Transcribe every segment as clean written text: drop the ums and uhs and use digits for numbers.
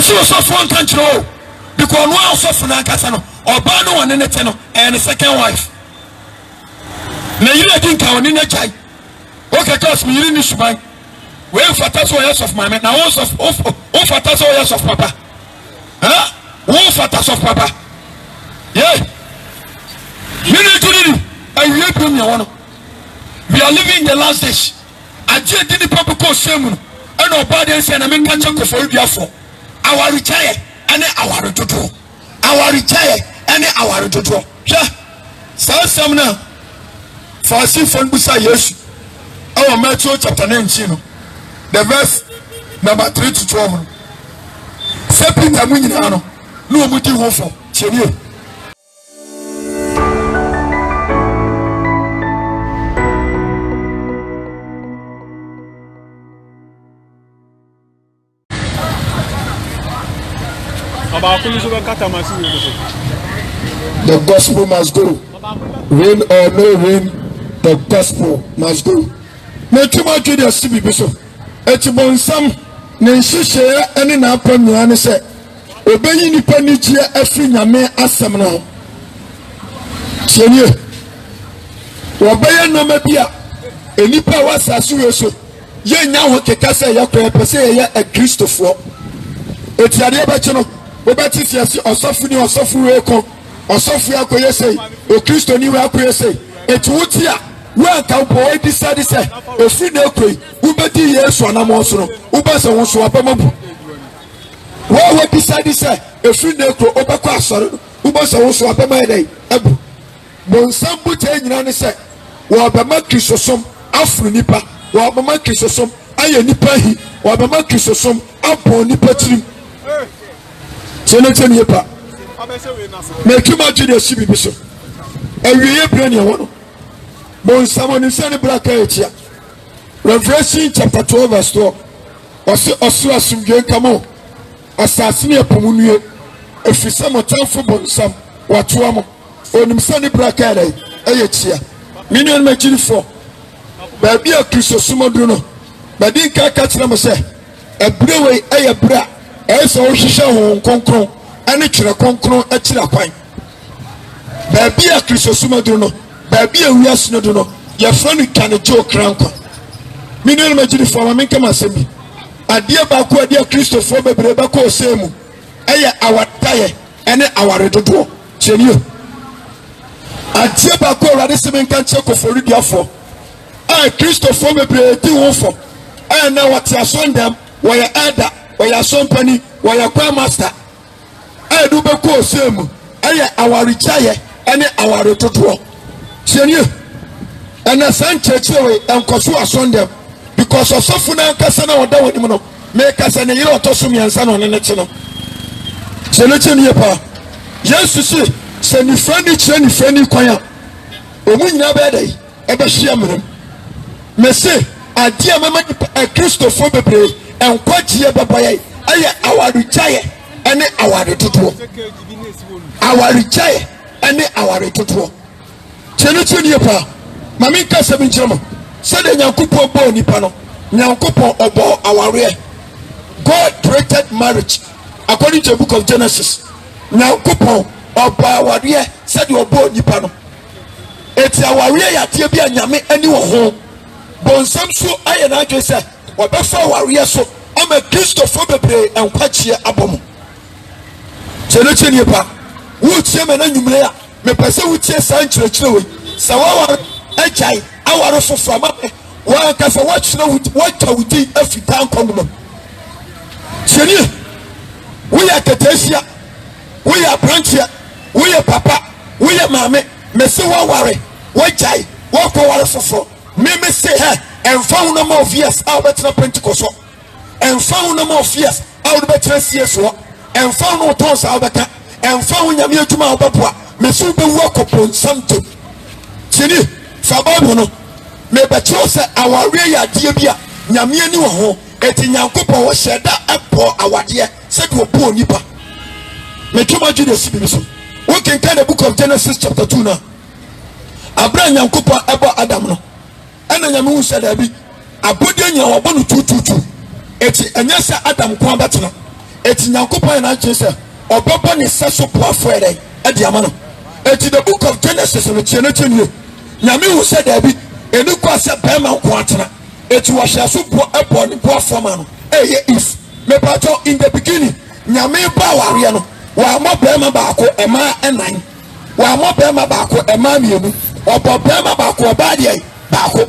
so for control because no also for na kasa no oba no one ne te no and second wife na yire din ka oni na chai okay cause me yire ni suban we fata so years of mama na one of fata so years of papa one fata so papa yeah you need to do and you put me one we are living in the last days aje did papa ko shame and oba dey say na me ka check for you for our retire and our toto our retire and our toto yeah so some now for see fun busa yesu our Matthew chapter 19 the verse number 3 to 12 say Peter mu nyina no no mu di ho fo chenie the gospel must go. Rain or no rain, the gospel must go. Make you want to see me so. It's bon some share any napon and say, obey ni panitia every name as some now. Chenye, obey no mebia, any power sasuoso. Ye now kekasa ya pese a Christopher. It's a dear Obati fiasi osofuni osofu eko osofu akoye sei o Kristo ni we akoye sei etuutia we ka bo e decide say ofri na ekoi ubedi Yesu anamo so no ubase wo so abamabu we decide say ofri na ekoi obekọ asore ubase wo so abamai abu bonsam buta nyina ne say wo abama Kristosom afru nipa wo abama Kristosom aye nipa hi wo abama Kristosom apo nipa tirim Senator Yepa, make you imagine the city bishop. And we have plenty of one. But someone is saying, Bracket, Revelation chapter 12, verse 12. Or so as some young come on, assassinate Pomunia, if you some time for Bonsam, what you are, or them sunny bracket, a million imagine for. Baby, a Christosuma Bruno, but didn't catch them say, a brewery, a bra. Esa o hihye ho konkron ane twere konkron akira kwan baabi a Kristosuma do no baabi a wiase no do no ye franu kane jo kranko minel magiri fo ma menka masemi ade ba ko ade Kristofo bebre ba ko osemu eye awataye ene awaredodo chenio ade ba ko awade semenka cheko for rudiafo Kristofo bebre ti wo fo na wate asondam wo ya ada oya sompani oya kwa master edu be ko semu eye awarichaye ene awaretoto tienie ena sancheche we enkoso asondem because osofu na nkasa na oda woni no me kasa ne yire otoso miansa no ne che no seneche nie pa yesu se ni fani che ni fani kwanya omu nyina be dai e be hia mrem me se adia mama Kristofo bebre enkwagie babaye aye awarichaye ene awaretoto awarichaye ene awaretoto chenechenie pa mami kasa binchama sede nyankopon bo nipa no nyankopon obo aware. God created marriage according to the book of Genesis. Nyankopon obo aware sede obo nipa no eti aware ya tie bia nyame ani wo ho bonsam so aye na adwe se obefa aware so ama Kristofo bebre enkwachie abomo chenechenie pa wutie me na nwumre a me pese wutie san chirechire we sawawa ejai aware fofra ma wa ka fa wachire wata wuti afitan kongo chenie we ya ketesia we ya branchia we ya papa we ya mame me se wa ware wajai wa ko ware fofro me se he emfa no more of years out better Pentecost emfa no more of years out better CS wo emfa no tons out better emfa nyame adwuma obaboa me so be wo kopon samto chini sababu no me be cho se aware ya die bia nyame ani wo ho eti nyankopon wo hyeda epo awade se de opo nipa me tuma jude sibi so we can tell the book of Genesis chapter 2 now Abraham nyankopon ebo Adam no ena nyame hu se da bi abode nya wo no tututu eti enya se Adam ko abatena eti nyankopɔn na kyerɛ ɔbɛbɔ ne sɛ so poafo ɛdɛ ɛde ama no eti the book of Genesis no tie no kyenie nyame hu sɛ daabi eni kɔ sɛ bɛrima nko atena eti wɔhyɛ so ɛbɔ ne poafo ma no ɛyɛ if mepato in the beginning nyame ba awareɛ no wɔamɔ bɛrima baako ɛmaa ɛnan wɔamɔ bɛrima baako ɛmaa mmienu ɔbɔ bɛrima baako ɔbaa deɛ baako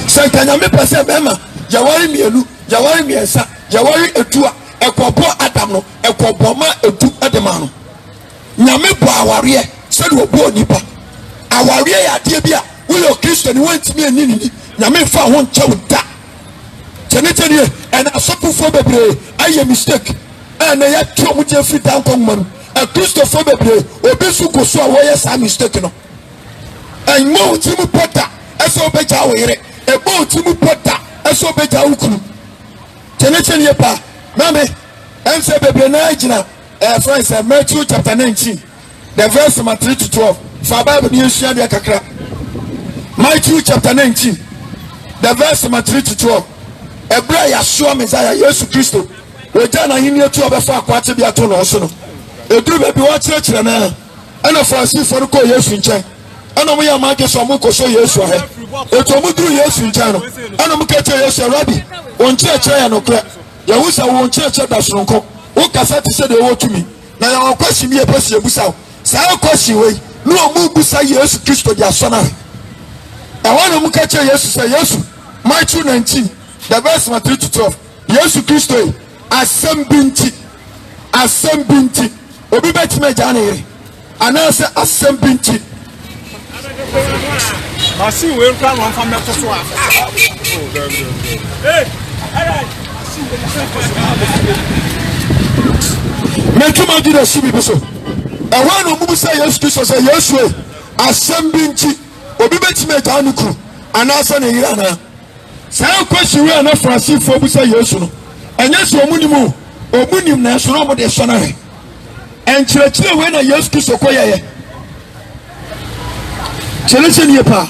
sɛ nka nyame pɛ sɛ bɛrima yɛware mmienu yɛware mmiɛnsa yɛware etu a ɛkɔbɔ Adam no ɛkɔbɔ ma etu ɛde ma no nyame bɔ awareɛ sɛde ɔbɔ nipa awareɛ yɛ adeɛ bi a woyɛ Kristo ni wɔntumi ani nini nyame fa ho nkyɛw da kyɛnɛkyɛnɛ ɛna asɔfofoɔ bebree ayɛ mistake ɛna yɛtwa mu gye firi dankɔ nwoma no Kristofoɔ bebree obi so kɔ so a wɔyɛ saa mistake no ɛnmo wo ti mu pɔta ɛsɛ ɔbɛgya wo yere ɛbɔ wo ti mu pɔta ɛsɛ ɔbɛgya wo kunu kyɛnɛkyɛnɛ pa mame ɛnsɛ bebree na gyina friends Matthew chapter 19 the verse number 3 to 12 fa Bible ni yɛsua deɛ kakra Matthew chapter 19 the verse number 3 to 12 ɛbrɛ yɛasoa Messiah Yesu Kristo wɔgya n'ahenni atu ɔbɛfa akwate bi ato no ɔso no ɛduru baabi wɔakyerɛkyerɛ no ɛna Farisifoɔ no kɔɔ Yesu nkyɛn ɛna ɔmo yɛ amagye sɛ ɔmo nkɔsɔ Yesu ahɛ ɛtu ɔmo duru Yesu nkyɛn no ɛna ɔmo ka kyerɛ Yesu Rabbi wɔn kyerɛkyerɛ yɛ nokorɛ yɛhu sɛ wɔn kyerɛkyerɛ da soronko wokasa te sɛ deɛ ɛwɔ tumi na yɛwɔ kwasi mi yɛpɛ si ebusa wo saa kwasi wei ne ɔmo busa Yesu Kristo de asɔ no ahɛ ɛhɔ na ɔmo ka kyerɛ Yesu sɛ Yesu Matthew 19 the verse 3 to 12 Yesu Kristo yi asɛm bi nti obi bɛtumi agya ne yere anaasɛ asɛm bi nti machine wey nkwa no amfa mɛto so a mɛtuma gyi da si bi so ɛhɔ na ɔmo sɛ Yesu Kristo sɛ Yesu yi asɛm bi nti obi bɛtumi agya ne kuru anaasɛ ne yere anaa saa kwasi wei a na Farisifoɔ bu sɛ Yesu no ɛnyɛ sɛ ɔmo nim na ɛso na ɔmo de sɔ no ahɛ ɛnkyerɛkyerɛ wei na Yesu Kristo kɔ yɛyɛ kyerɛkyerɛ nie paa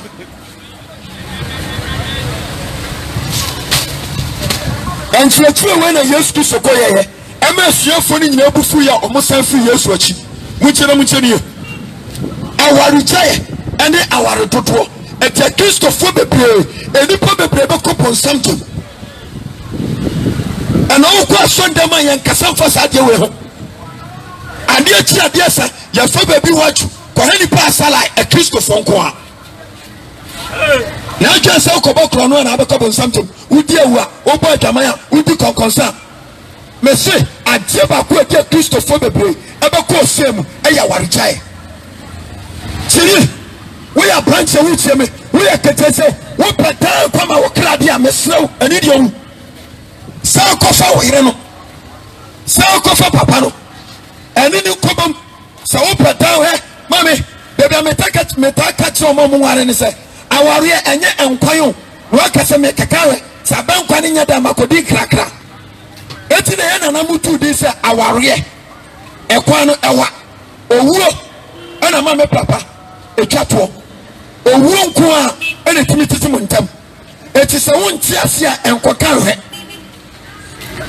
ɛnkyerɛkyerɛ wei na Yesu Kristo kɔ yɛyɛ ɛma asuafoɔ no nyinaa bu firi a ɔmo san firi Yesu akyi mukyerɛ nie awaregyaeɛ ɛne aware dodoɔ ɛtɛ Kristofoɔ bebree enipa bebree bɛkɔ bɔnsam gyem ɛna wokɔ asɔndɛm a yɛnkasa mfa saa adeɛ wei ho adeɛ kyi adeɛ sɛ yɛfa baabi wadwo kɔhɛ nipa asala Kristofoɔ nko a na atwa sɛ wokɔbɔ korɔ no a na abɛkɔ bɔnsam gyem wodi awu a wobɔ adwaman a wodi kɔnkɔnsa a mese adeɛ baako a ɛdeɛ Kristofoɔ bebree ɛbɛkɔ ɔsɛ mu ɛyɛ awaregyaeɛ kyiri woyɛ aberanteɛ wotie me woyɛ kete sɛ wopɛ daa kwama wo kra deɛ a mesrɛ wo ɛne deɛ wu sɛ wokɔfa wo yere no sɛ wokɔfa papa no ɛne ne nkɔbam sɛ wopɛ daa hɛ mame baabi a meta ka kyerɛ ɔma mo ware ne sɛ awareɛ ɛnyɛ nkwan o na waka sɛ mekeka hɛ sɛ abɛnkwa ne nyɛ da makɔdi nkrakra ɛti na yɛ nana mutu din sɛ awareɛ ɛkwan no ɛwa owuo ɛna ma me papa ɛtwa toɔ owuo nko a ɛna tumi tete mo ntam ɛti sɛ wonte ase a ɛnkɔka hɛ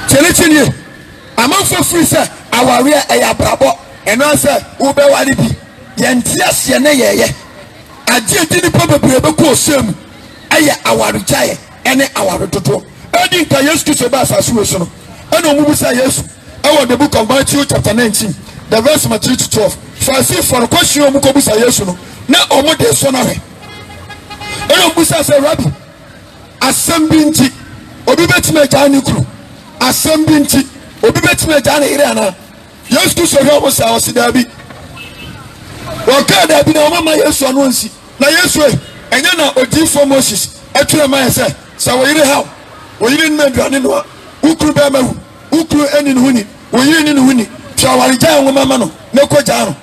kyerɛkyerɛ amanfo firi sɛ awareɛ ɛyɛ abrabɔ ɛno sɛ wobɛware bi yɛnte aseɛ ne yɛyɛ adeɛ di nipa bebree bɛkɔ ɔsɛ mu ɛyɛ awaregyaeɛ ɛne aware dodoɔ ɛdi nka Yesu Kristo ba asase wei so no ɛna ɔmo bu sɛ Yesu ɛwɔ the book of Matthew chapter 19 the verse 3 to 12 Farisifoɔ no kɔhyia ɔmo kɔbu sɛ Yesu no na ɔmo de so no ahɛ ɛna ɔmo bu sɛ Rabbi asɛm bi nti obi bɛtumi agya ne kuru asɛm bi nti obi bɛtumi agya ne yere anaa Yesu Kristo hwɛ ɔmo sɛ ɔsi daabi wɔkaa daabi na ɔmo ma Yesu ano nsi na Yesu ɛnyɛ na odiyifoɔ Moses ɛtwerɛ ma yɛ sɛ wo yere haw wo yere nna aduane no a wokuru bɛɛma hu wokuru ɛni ne ho ni wo yere ni ne ho ni twa awaregyaeɛ nwoma ma no na kɔgyaa no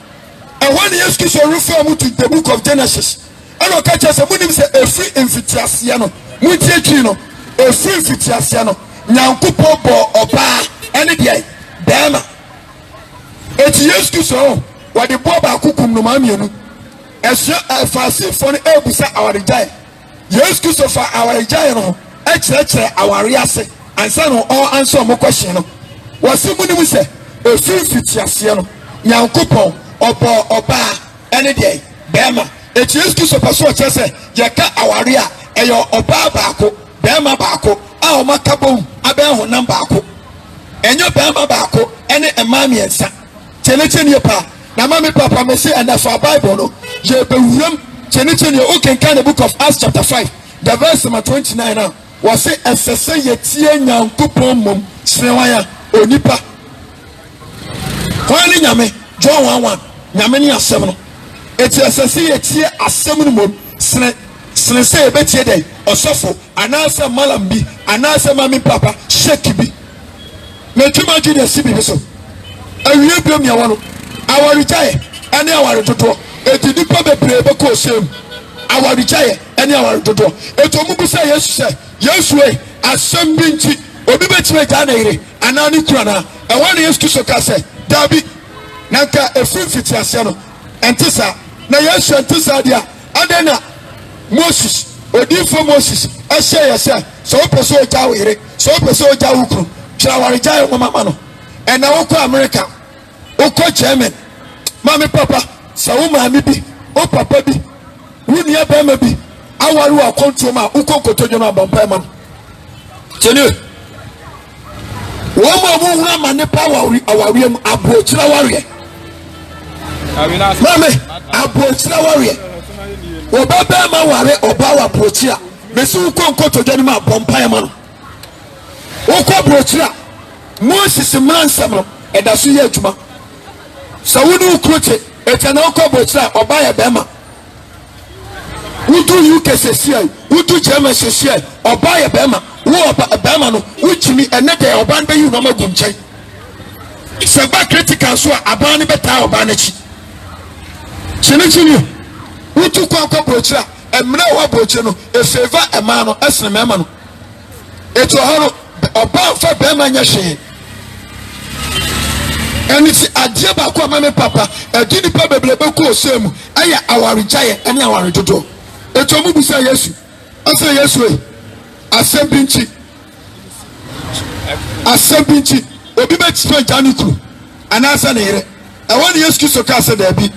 ɛhɔ ne Yesu Kristo refer mu to the book of Genesis ɛna ɔka kyerɛ sɛ monim sɛ ɛfiri mfitiaseɛ no montie twi no ɛfiri mfitiaseɛ no Nyankopɔn bɔ ɔbaa ɛne deɛ bɛɛma eti Yesu Kristo wɔde boɔ baako kum no maa mmienu ɛsɛ Farisifoɔ no ɛbusa awaregyaeɛ Yesu Kristo fa awaregyaeɛ no ɛkyerɛkyerɛ aware ase ansa no ɔansa ɔmo question no wɔsi mu ni mu sɛ efi fiti aseɛ no nyankopɔn ɔbɔ ɔbaa ɛne deɛ bɛrima eti Yesu Kristo pɛ so ɔkyerɛ sɛ yɛka awari a ɛyɛ ɔbaa baako bɛrima baako a wɔn aka bom abɛn honam baako ɛnyɛ bɛrima baako ɛne mmaa mmiɛnsa kyɛnɛkyɛn yɛ paa na maame papa mɛ se ɛnafa Bible no yɛ bɛwuram kyɛnɛkyɛn yɛ okenkan the book of Acts chapter 5 the verse number 29 now wɔsi ɛsɛ sɛ yɛtie nyankopɔn mom sinewanya onipa wɔn ne nyame John 1:1 nyame ne asɛm no eti ɛsɛ sɛ yɛtie asɛm no mom sene sɛ yɛbɛtie dɛ ɔsɔfo anaasɛ malam bi anaasɛ maame papa sheki bi na etuma gyi de esi bibi so awie biom yɛ wɔn no awaregyaeɛ ɛne aware dodoɔ eti nipa bebree bɛkɔ osɛm awaregyaeɛ ɛne aware dodoɔ eti ɔmo bisa Yesu sɛ Yesu asɛm bi nti obi bɛtumi agya na yere anaa ne kura na ɛwɔ ne Yesu Kristo ka sɛ daabi na nka efiri fiti aseɛ no ɛnte saa na Yesu ɛnte saa deɛ adan na Moses odiifo Moses ɛhyɛ yɛ sɛ sɛ wopɛ sɛ ogya wo yere sɛ wopɛ sɛ ogya wo kuru kyerɛ awaregyaeɛ nwoma ma no ɛna wokɔ America wokɔ German maame papa sɛ wo maame bi wo papa bi wo nua bɛrima bi awari wa kɔntuom a wokɔ nkotodwe no abɔmpae ma no kyɛnɛ wɔn mu a wɔn ho ama nipa awareɛ mu abokyerɛ awareɛ maame abokyerɛ awareɛ ɔba bɛrima ware ɔba wɔ abokyerɛ a mesi wokɔ nkotodwe no mu abɔmpae ma no wokɔ abokyerɛ a Moses mmara nsɛm no ɛda so yɛ adwuma sɛ wo ne wo kuro te ɛkyɛ na wokɔ abokyerɛ a ɔba yɛ bɛrima wudu UK sɛsia wudu German sɛsia ɔba yɛ bɛrima wo bɛrima no wokyimi ɛnɛ dɛ ɔba no bɛyi nɔɔma gu nkyɛn sɛ ba critical so a abaa no bɛtaa ɔba no akyi kyinikyini wotu kɔ akɔ abokyerɛ a mmerɛ a wɔ abokyerɛ no efeva ɛmaa no ɛsene mɛrima no etu ɔhɔ no ɔba nfa bɛrima nyɛ hwee ɛni ti adeɛ baako a maame papa ɛdi nipa bebree bɛkɔ osɛm mu ɛyɛ awaregyaeɛ ɛne aware dodoɔ etu ɔmo bisa Yesu ɔsɛ Yesu asɛm bi nti obi bɛtumi agya ne kuru anaasɛ ne yere ɛwɔ ne Yesu Kristo kaa sɛ daabi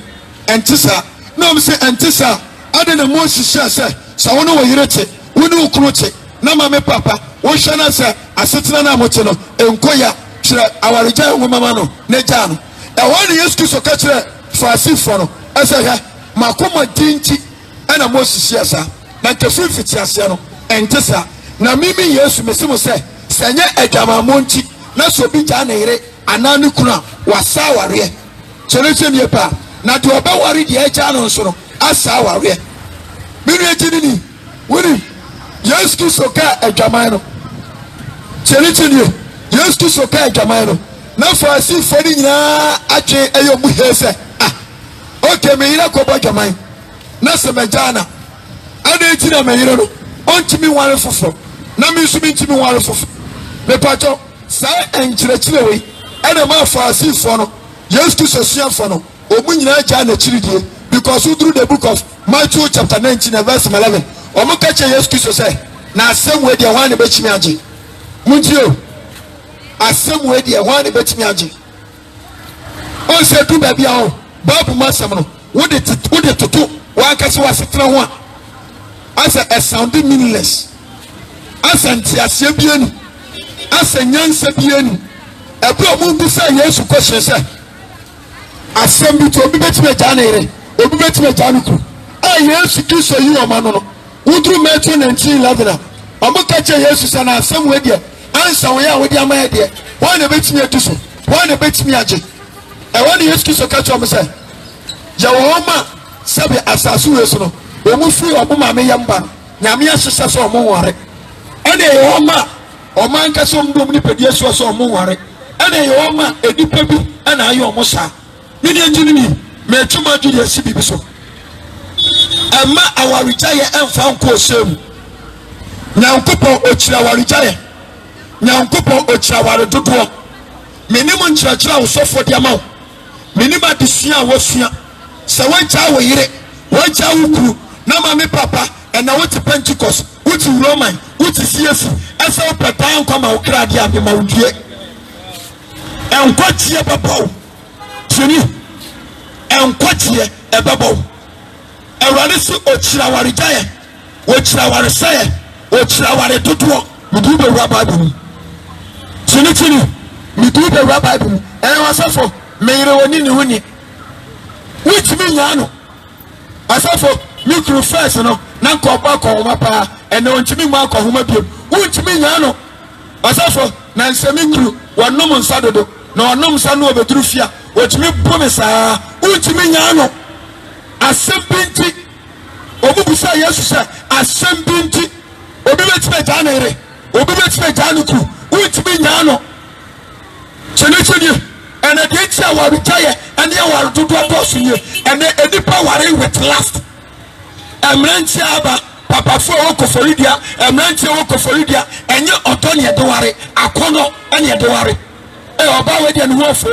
ɛnte saa na ɔmo sɛ ɛnte saa ade na Moses hyɛ sɛ wo ne wo yere te wo ne wo kuru te na maame papa wohwɛ na sɛ asetena na mote no enkoya kyerɛ awaregyaeɛ nwoma ma no ne gyaa no ɛwɔ ne Yesu Kristo ka kyerɛ Farisifoɔ no ɛsɛ hwɛ makoma di nti ɛna Moses yɛ saa na nkefiri fiti aseɛ no ɛnte saa na mimi Yesu mesi mo sɛ sɛ nyɛ adwamammɔ nti na sɛ obi gyaa ne yere anaa ne kunu a wasa awareɛ kyerɛkyerɛ nie paa na deɛ ɔbɛware deɛ agyaa no nso no asa awareɛ menu akyi ne ni wonim Yesu Kristo kaa adwaman no kyerɛkyerɛ nie Yesu Kristo kaa adwaman no na Farisifoɔ no nyinaa atwe ɛyɛ ɔmo hee sɛ okay me yere kɔbɔ adwaman na sɛ magyaa na ana eti na me yere no ɔntumi nware foforɔ na me nso mi ntumi nware foforɔ mepatɔ saa nkyerɛkyerɛ wei ɛna ma Farisifoɔ no Yesu Kristo suafoɔ no ɔmo nyinaa gyaa n'akyiri die because through the book of Matthew chapter 19 verse 11 ɔmo ka kyerɛ Yesu Kristo sɛ na asɛm wei deɛ wɔn a na bɛtumi agye muntie o asɛm wei deɛ wɔn a na bɛtumi agye ɔnsɛ du baabi a o baabu mu asɛm no wode toto wankasa wasetena ho a asɛ ɛsound meaningless asɛ nteaseɛ bi ani asɛ nyansa bi ani ɛbi a ɔmo bisa Yesu kɔhyɛ sɛ asɛm bi to obi bɛtumi agyaa ne yere obi bɛtumi agyaa ne kuru a Yesu Kristo yi ɔma no no woduru Matthew 19:11 a ɔmo ka kyerɛ Yesu sɛ na asɛm wei deɛ ansa wɔyɛ a wode ama yɛ deɛ wɔn na bɛtumi adi so wɔn na bɛtumi agye ɛwɔ ne Yesu Kristo ka kyerɛ ɔmo sɛ yɛwɔ wɔn ma sɛbi asase wei so no ɔmo firi ɔmo maame yɛ mba no nyame ahyehyɛ sɛ ɔmo nware ɛna ɛyɛ wɔn ma ɔmo ankasa ɔmo dɔm nipadua soɔ sɛ ɔmo nware ɛna ɛyɛ wɔn ma edipa bi ɛna ayɛ ɔmo saa ne deɛ gyi ne ni mɛtuma gyi deɛ si bibi so ɛma awaregyaeɛ ɛmfa nkɔ osɛm mu nyankopɔn okyerɛ awaregyaeɛ nyankopɔn okyerɛ aware dodoɔ menim nkyerɛkyerɛ a wosɔfoɔ de ama wo menim adesua a wɔsua sɛ woagyaa wo yere woagyaa wo kuru na ma me papa ɛna wote Pentecost wote Roman wote CAC ɛsɛ wopɛ daa nkwa ma wo kradeɛ a mema wo due enkwachie babo tini enkwachie ebabo awurade si ochira warejaye ochira waresaye ochira ware dodo midu be wura bible tini midu be wura bible wasafo meyire woni ni huni witimi nyano asafo mikru first no na nkọba akọhoma pa ene ontimi mu akọhoma biem witimi nyano asafo na nsemikru wonom nsa dodo na wonom nsa no obeduru fia wotimi bomesa witimi nyano asembinti obubusa yesu se asembinti obi betime janere obi betime januku witimi nyano chene ene de tia waru taye ene waru dodo boss nye ene edipa ware with last emranti aba papa fo okoforidia emranti okoforidia enye otoni edeware akono ene edeware oba we de no ofo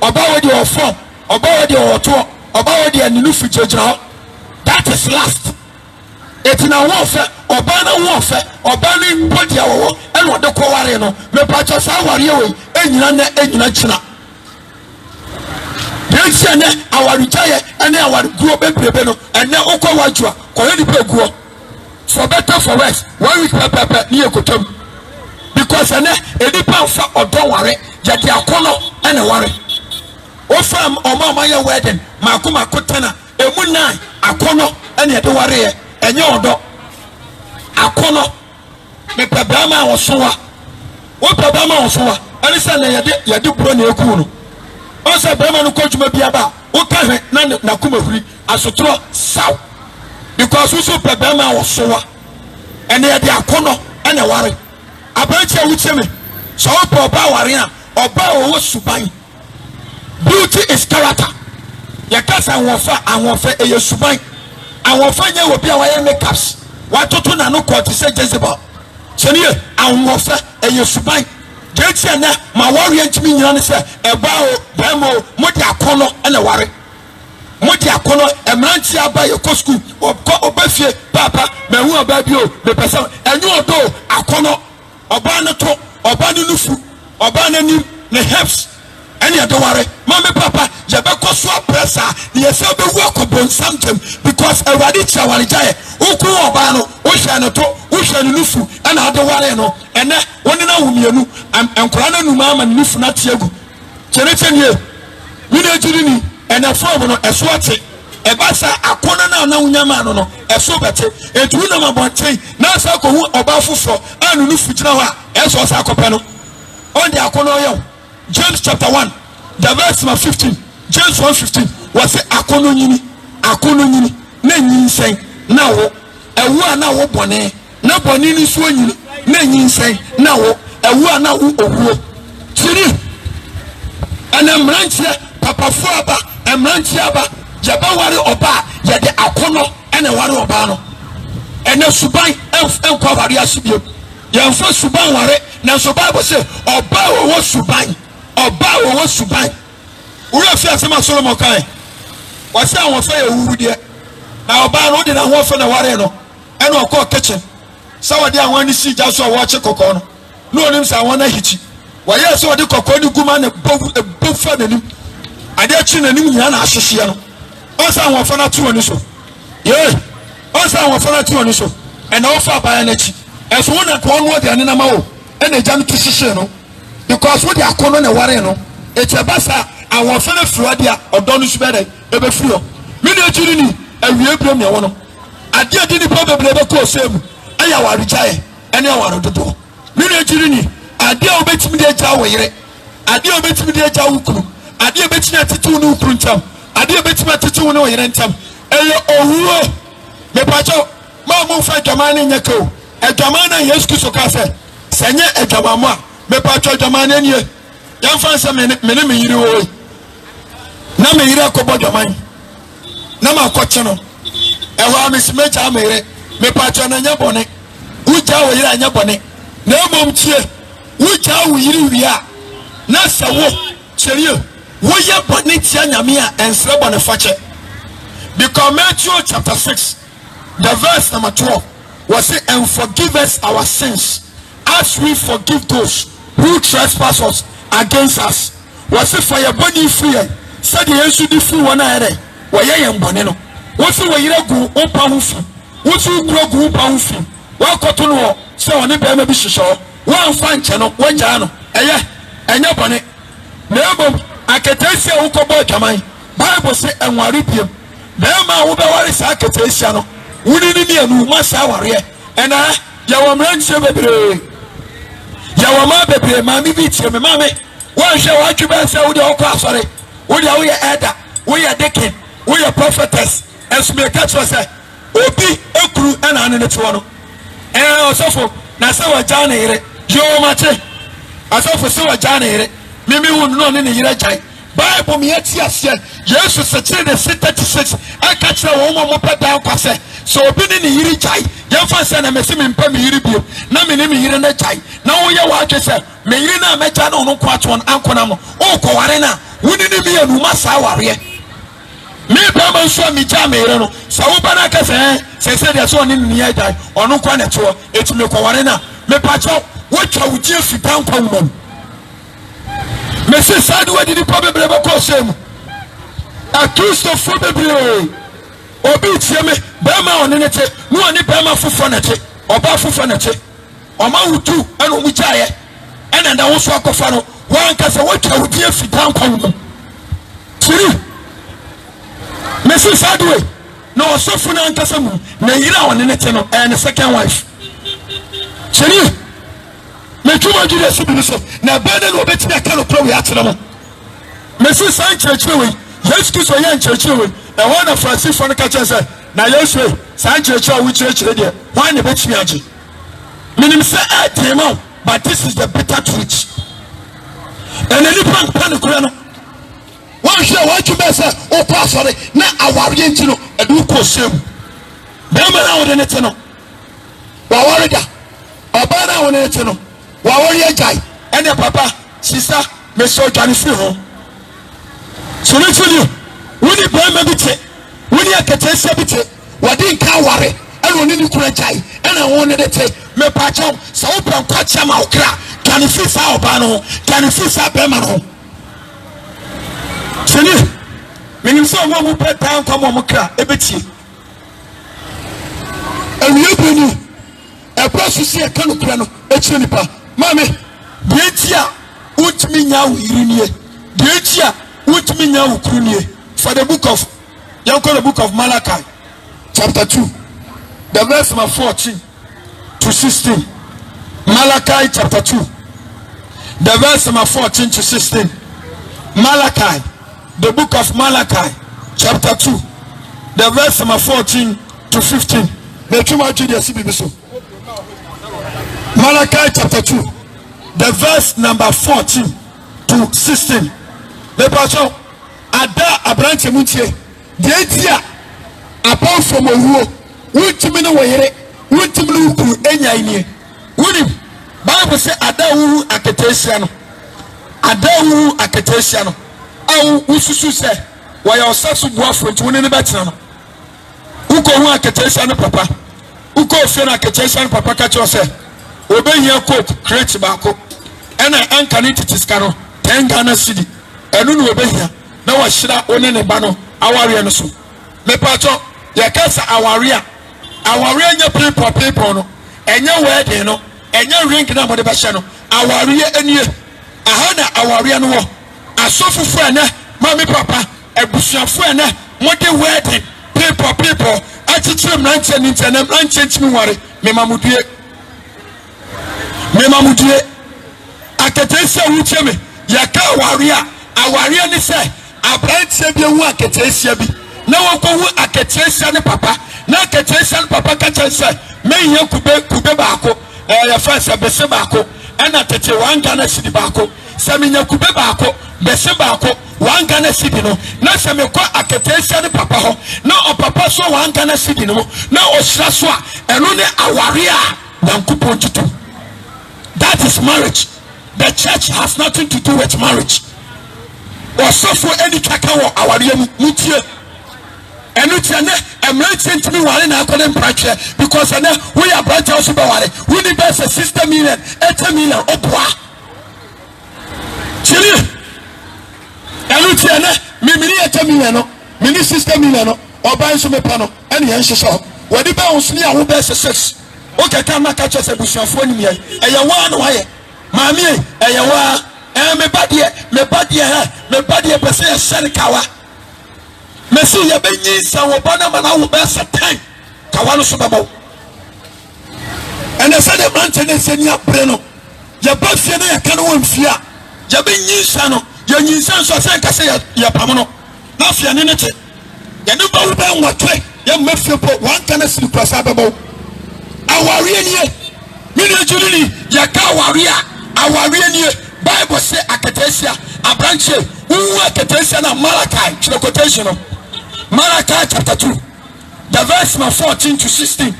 oba we de ofo oba we de oto oba we de aninu fujejra that is last etina wo fe oba na wo fe oba ni body awo ene ode ko ware no me pa cho sa ware we enyina china ene awarujaye ene awaruguo bebrebe no ene okwa wajua koye ni peguo for better for worse 1 week pepe ni ekotam because ene edipa fa odon ware yedi akono ene ware ofam omama ye wedding makoma kotana emu 9 akono ene yedi ware enye odo akono me pebama wosowa wo pebama wosowa ene se na yedi bro na eku no onse brema no kojuma biaba o ka hwe na kuma huri asotro saw because we so brema wo sowa ene ye de akono ene ware abanche wucheme so opa oba ware a oba wo suban beauty is character ya kasa anwofa eye suban anwofa nya obi a waye makeups watoto na no court say Jezebel chenie anwofa eye suban jetia na ma warrior ntimi nyina ne se eba o bemo modi akono ene ware modi akono emranti aba ye ko school obafie papa mehu aba bi o me pesa enyu odo akono oba ne to oba ne nufu oba ne nim ne helps ene ade ware mama papa je be ko so pressa ye se be wu akobon something because awadi chawari jaye uku oba no o hwa ne to o hwa ne nufu ene ade ware no ene woni na humienu enkora na numa ama nufu na tiagu chenechenie mi na jiri ni ene form no eso ate eba sa akona na unyama no eso bete etu na mabonten na sa ko hu oba fufo anu nufu gina ho a eso sa akopɛ no on the akona yo James chapter 1 the verse 15 James 1:15 was say akono nyini na nyinsen na wo ewu a na wo bone na bone ni so nyini na nyinsen na wo ewu a na wo owuo tiri ana mranchia papa fo aba emranchia aba jaba ware oba ye de akono ene ware oba no ene suban enkwa ware asibio ye mfa suban ware na so Bible say oba wo suban ura fi asema Solomon kai wase awon fa ye wuru de na oba no de na ho fa na ware no ene okọ kitchen sawade awon ni si ja so wo che kokọ no no onim sa awon na hichi waye so de kokọ ni guma na bo fa na nim ade chi na nim nyina na ahyehye no o sa awon fa na to oni so ye o sa awon fa na to oni so ene o fa ba na chi eso wona ko no de ane na ma o ene jam to hyehye no because what they are calling a warrior no it's a basa awon fa na fruadia odon su bere ebe frio mi na jiri ni awie bro me wono ade ade ni problem be ko semu aya ware jaye ene ware dodo mi na jiri ni ade obetimi de ja wo yire ade obetimi de ja wo kuru ade obetimi atitu no kuru ntam ade obetimi atitu no yire ntam eye owuo me pacho ma mo fa jamane nyako e jamana Yesu Kristo ka se senye e jamamo a me pacho jamane nie yan fansa me yiri wo na me yiri akobo jamane na ma koche no e ho amesimeja amere me pacho na nya bone uja wo yiri anya bone na emom tie uja wo yiri wia na sawo cherie wo ye bone tia nyame a ensre bone fache because Matthew chapter 6 the verse number 12 was say and forgive us our sins as we forgive those who trespass us against us was a fire body free. Said the answer the free one eye. Why I am boneno. What's the way you go on powerful? What's you grow go powerful? Well, cotton, so on the baby show. One fine channel, one channel. And your bonnet. Never, I can tell you who boy come. Bible say and waripium. Nema uba wari sa ketesiano. Uni ni anu masa wari. And yawa mranche bebre. Yawa ma bebre mami biti me mame. Wa she wa tube say wo de okwa asore. Wo de wo ye elder, wo ye deacon, wo ye prophetess. Enso me ka cho say obi ekuru ana ane ne to no. Osofo na say wa jana ire. Yo ma che. Asofo say wa jana ire. Mimi wonu no ne ire jai. Bible me ati ase Jesus se kire de 36 aka kire wo mo peda kwase so obi ne yiri jai yemfa se na mesi me mpa me yiri bio na me ne me yiri na jai na wo ye wa atwese me yiri na meja na ono kwato on ankona mo o ko ware na woni ne me anu masa ware me ba man so me ja me yiri no so wo ba na ka se de so ne ne ye jai ono kwa na to eti me ko ware na me pa cho wo twa wo je fitan kwa wo Messi said we did the problem because accused of football. Obi tieme bema onenete no ani bema fofonete oba fofonete oma wutu eno mujaye ena nda wo so akofa no wan ka se wotwa wodi afitan kwan siri Messi said we no osofu na nkasa mu na yira onenete no and second wife siri me tuma jide sibi so na bana no beti aka no pro ya tena mo Messi san church we yes kiso yan church we e wona Francis fon ka chese na Yesu san church we church de why ne beti age minim say atema but this is the bitter truth and any pan kura no one share what you be say o pass sorry na aware enti no edu ko sem be ma na wode ne te no wa wore da oba na wode ne te no wa wore ajai ene papa sister me so jani fi ho so let you woni be ma bi te woni akatese bi te wadi nka ware ene oni ni kura jai ene won ne te me pa chaw sa wo plan kwa cha ma okra jani fi sa oba no jani fi sa be ma no sini minim so wo mu pe tan kwa mo kra ebeti ewie benu e process e kanu kra no echi nipa mame bietia utmi nya wirinie bietia utmi nya wukrunie for the book of the book of Malachi chapter 2 the verse number 14 to 16 Malachi chapter 2 the verse number 14 to 16 Malachi the book of Malachi chapter 2 the verse number 14 to 15 Malachi chapter 2 the verse number 14 to 16 the pastor ada abranche muntie de dia apart from owuo wuntimi no woyere wuntimi no ukuru enya ini wunim Bible say ada wu aketesia no awu ususu se waya osasu boafo nti woni ne betina no uko hu aketesia no papa uko ofie na aketesia no papa ka cho se obehia coke crate baako ena anka ne titiska no 10 Ghana cedi enu no obehia na wa hira one ne ba no aware no so me pacho ya kasa aware nya people no enya wedding no enya ring na mo de ba hye no aware enie aha na aware no wo asofufu ene mami papa ebusuafo ene mo de wedding people atichire mranche ni ntene mranche ntimi ware me mamudie aketesia wucheme yaka aware ni se abranche bi wu aketesia bi na wonko wu aketesia ni papa na aketesia ni papa ka chense me yen kube baako ya fansa bese baako ena tete 1 Ghana cedi baako se me yen kube baako bese baako 1 Ghana cedi no na se me kwa aketesia ni papa ho na o papa so 1 Ghana cedi no na o hira so a eno ne aware a Nyankopon tutu. That is marriage. The church has nothing to do with marriage. Or suffer any kaka or our mutie. And it's an emergency to me while in our pressure because we are bright also by we need best 60 million, 80 million. Chili Tiana, Mimini at a million, Mini Sister Milano, or buy some pano, and the answer shop. What the bounce near who bears a sex? Okay, can I catch us a bush of 1 year? A yawan way, Mammy, a yawa, and me body, me body, per se, Sanikawa. Messi, ya benyi, Sawa Banama, who bears a time. Kawano Subabo. And I said, a mountain is in your breno. Your boss, and I can't win fear. Ya benyi, Sano. You sound so say ya pamono. Now fear ninety. You know about what way. You make you put one kind of sleep as a bubble. Our real Mini ya ka warrior. Our real Bible say Acatesia, a branch who Acatesia na Malachi, quotation of Malachi chapter 2, the verse number 14 to 16.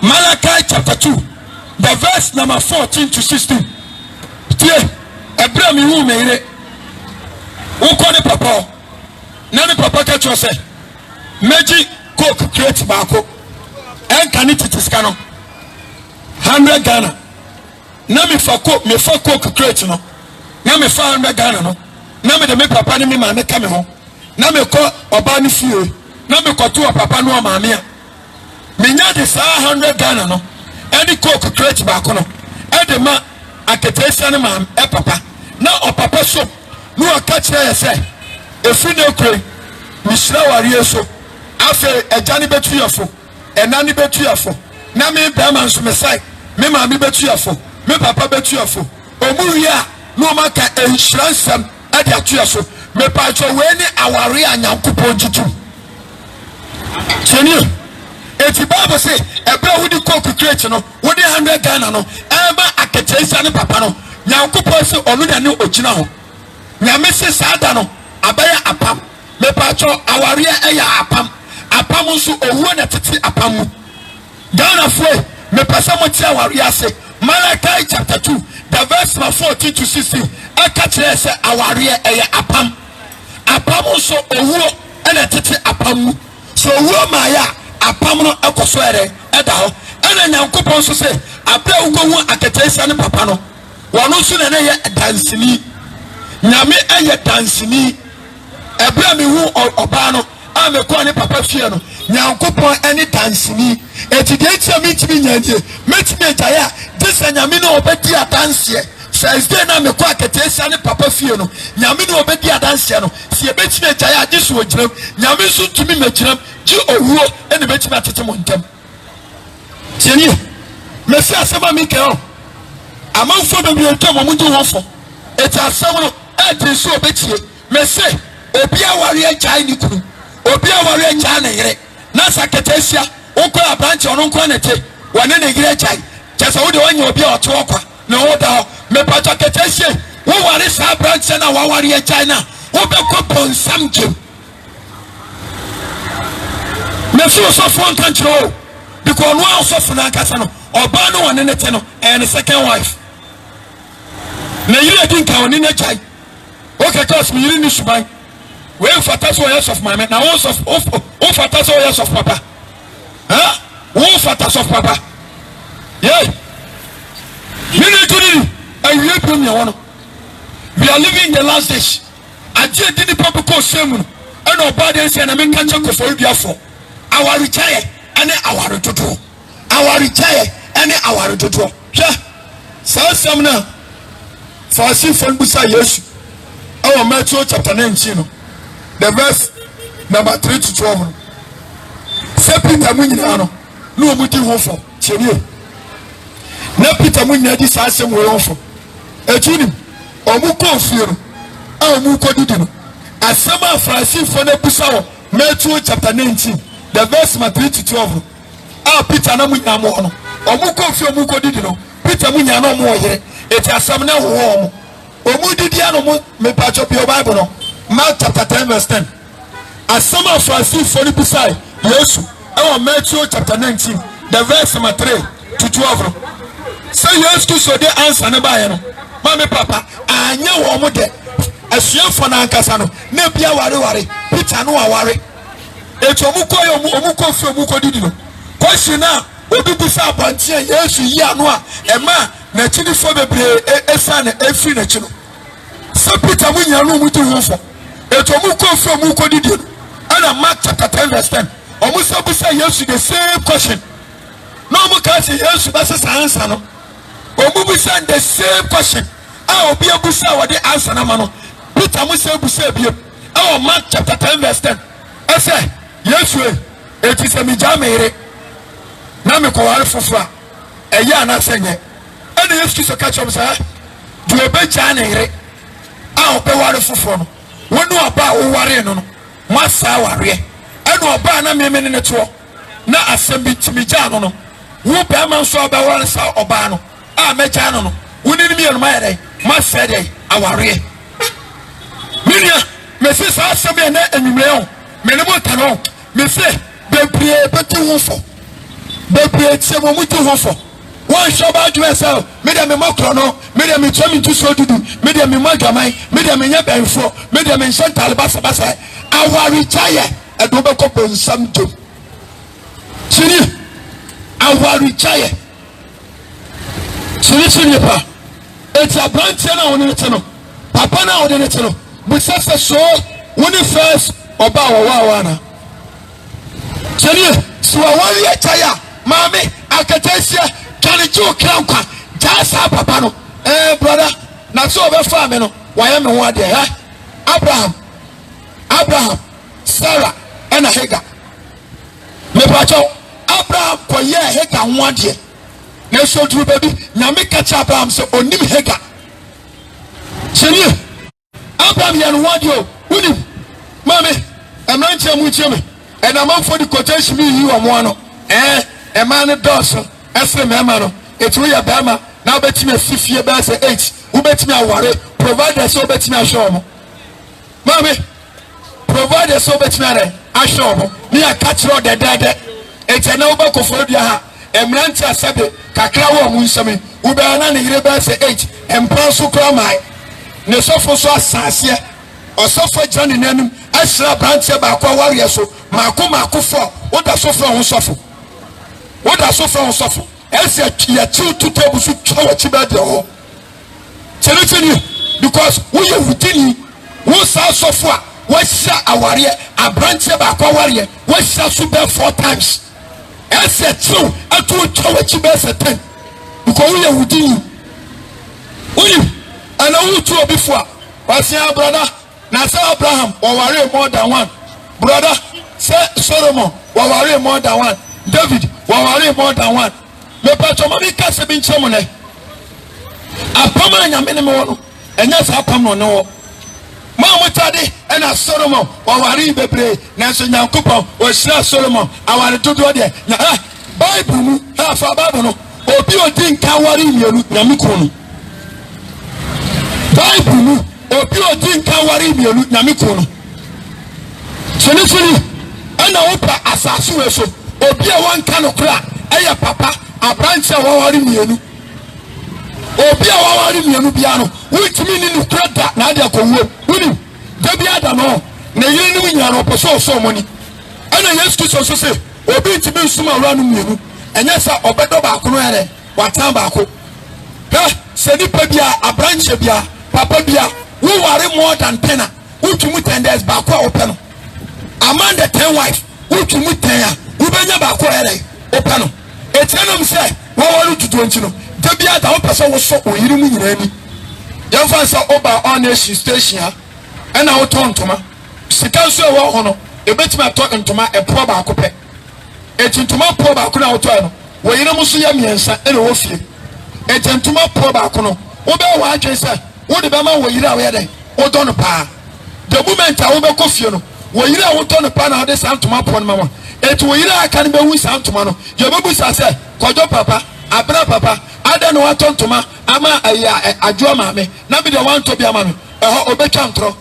Malachi chapter 2, the verse number 14 to 16. Tie, Abraham who made it. Who call the papa? None of papa catch us. Magic coke create barco. And can it is canon 100 Ghana. Nami for coke, me for coke create no. Nami 400 Ghana no. Nami the me papa ni me man come home. Nami call Obani feel. Nami call two papa no mamia. Minya the 100 Ghana no. Any coke create barco no. And the man aketesa man e papa. Now o papa so. No catch there say if you no pray Mishra warrior so afa ejani betuafo enani betuafo na me brahman so me sai me ma me betuafo me papa betuafo omuria no maka enhiransam ade atuafo me pa cho we ni aware anyankopon jitu teni eti Bible say ebra wudi coke crate no wudi 100 Ghana no eba aketesa ne papa no nyankopon se onu da ne ogina ho Nyame se sada no abaya apam me pacho aware eya apam nso owuo na tete apam mu Ghana fwe me pasa mo ti aware ase Malachi chapter 2 the verse 14 to 16 aka kire se aware eya apam nso owuo na tete apam mu so owuo ma ya apam no ekoso ere eda ho ena Nyankopon so se abra ugo aketesa ne papa no wono so na ye dansini Nyame eye dansini ebra mi hu oba no amekọ ne papa fie no Nyankopon ene dansini eti de tia mi timi nyanie metimi jaya this Nyame no obedi adanse Thursday na mekọ aketesa ne papa fie no Nyame no obedi adanse no se ebetimi jaya this wo giram Nyame so tumi megiram ji owuo ene betimi atete mo ntam tieni mesi asema mi ke o amanfo be bi ntam mo ndi wofo eti asem no eti so obetie me say obi aware agya ni kunu obi aware agya na yere na saketesia wonko abranche ono nko na te wone na yere agya kesa wo de wanya obi oto okwa na wo da me pato ketesia wo ware sa abranche na wo ware agya na wo be ko ponsam gem me so so fon kan chiro because no also funa kasa no oba no wone ne te no and second wife na yere din ka woni na agya. Okay, cause me you need to buy. We fata so years of my man. Now one fata so years of papa. Huh? One fata so papa. Yeah. You need to do. And we help me one. We are living in the last days. I just did the papa call same. And nobody say na me can't check for you for. Our retire and our to do. Our retire and our to do. Yeah. So some now. For see from beside yes. Our Matthew chapter 19, the verse number 3 to 12. Say Peter Munyano, no muti hofo, Chenie. Na Peter Munyadi Sassam will offer. A tunim, or Muko fear, or Muko didino. As some of Francis for the Pusao, Matthew chapter 19, the verse number 3 to 12. Ah, Peter Namunyamo, or Muko fear Muko didino, Peter Munyano more here, it has some now warm. Omudidiano me patch up your Bible no. Mark chapter 10 verse 10. As some of us see for the beside Yesu. Our Matthew chapter 19, the verse number 3 to 12. So Yesu so they answer na buy no. Mama papa, anya wo mo de. Asua for na ankasa no. Na bia ware Peter no ware. Eto omuko fi omuko didi no. Question na obi bisa abantie Yesu yi anu a ema na chidi fo bebre esa na efi na chino. So Peter munya no mutu hofo but omu ko from mu ko didi and Mark chapter 10 verse 10 omu say yes the same question no omu ka say yes be say answer no omu be say the same question a obi abusa what the answer na ma no Peter mu say busa biem oh Mark chapter 10 verse 10 I say yes it is a mijamere na me ko ware fofo a eya na senye and yes to catch up say do e be ja na ire a obe ware fofo no wonu aba wo ware no no masa ware and oba na me ne to na asem bitimi ja no no wo be man so oba ware sa oba no a me ja no no woni ni me no ma yere masa dey aware minia me se sa asem ya na enwumre o me ne mo tano me se bebre beti ho fo bebre tie mo muti ho fo one show ba do myself me dem me makro no me dem me chemi to so dudu me dem me magaman me dem me nya benfo me dem me shantal basa basa awari chaye edo be ko bonsam do chini awari chaye chini pa eti abrantie na woni ne papa na woni ne no bu sese so woni first oba wa na chini so awari chaye mami akatesia kani chu krankwa jasa papa no brother na so be fa me no waya me ho ade Abraham Sarah and Hagar me pacho Abraham ko ye Hagar ho ade na so duru baby na me catch Abraham so onim Hagar cheni Abraham ye no ade o unim mame emranche mu cheme and am for the quotation me yi o mo no e man doso Efre mema no etu ya bema na obetimi afifie be say 8 ubetimi aware provider so obetimi ahwe omo mame provider so obetimi are ahwe omo ni akachiro dedede ete na ubakofo dia ha emranti asabe kakra wo mu nsame ube na ne yire be say 8 empanso kra mai ne sofo so asase osofo jani nanum asra branche ba kwa warrior so mako fo oda sofo ho sofo what are so from suffer? Else ya 2 tables to chow chiba de ho. Because we are within you, who saw so far, what shall a warrior, a branch of a warrior, what shall super 4 times? Else ya 2 and 2 chow chiba 10. Because we are within you. And I will 2 before. But say brother, now say Abraham, or warrior more than one. Brother, say Solomon, or warrior more than one. David, wawari more than one. Me pacho mami kase bin chomone. Apama nyame ne me wono. Enya sa apam no ne wo. Ma mutade ena Solomon wawari bebre na so Nyankopon o hira Solomon awari dodo de. Na Bible mu ha fa Bible no. Obi odi nka wari mienu nyame ko no. Bible mu obi odi nka wari mienu nyame ko no. Chenifuni ena opa asasu we so. Obi a wan kan okra eya papa abranche wawari mienu obi a wawari mienu bia no witimi ni nukra da na ade akowo wuni da bia da no na yiri ni nya no poso so moni ana Yesu so se obi timi nsuma wura no mienu enya sa obedo ba ko no ere watan ba ko se ni pa bia abranche bia papa bia wo ware more than 10 wutumi 10 days ba ko open no among the 10 wife wutumi 10 ubenya ba ko ere opa no etenum se wo waru tutu ntino da bia da wo pese wo so oyiri mu nyina ni yamfa sa oba on station ha ena wo tontoma sika so wo ho no ebetima to ntoma epo ba ko pe etintoma po ba ko na wo to no wo yire mu so ya miensa ena wo fie etintoma po ba ko no wo be wa adwe se wo de be ma wo yire a wo yede wo do no pa the moment a wo be ko fie no wo yire a wo to no pa na wo de santoma po no mama etu yira aka ne be hu santoma no ye bebu sa se kojo papa abra papa ada no atontoma ama ajo ma me na be de wan to bia ma me obetwa ntro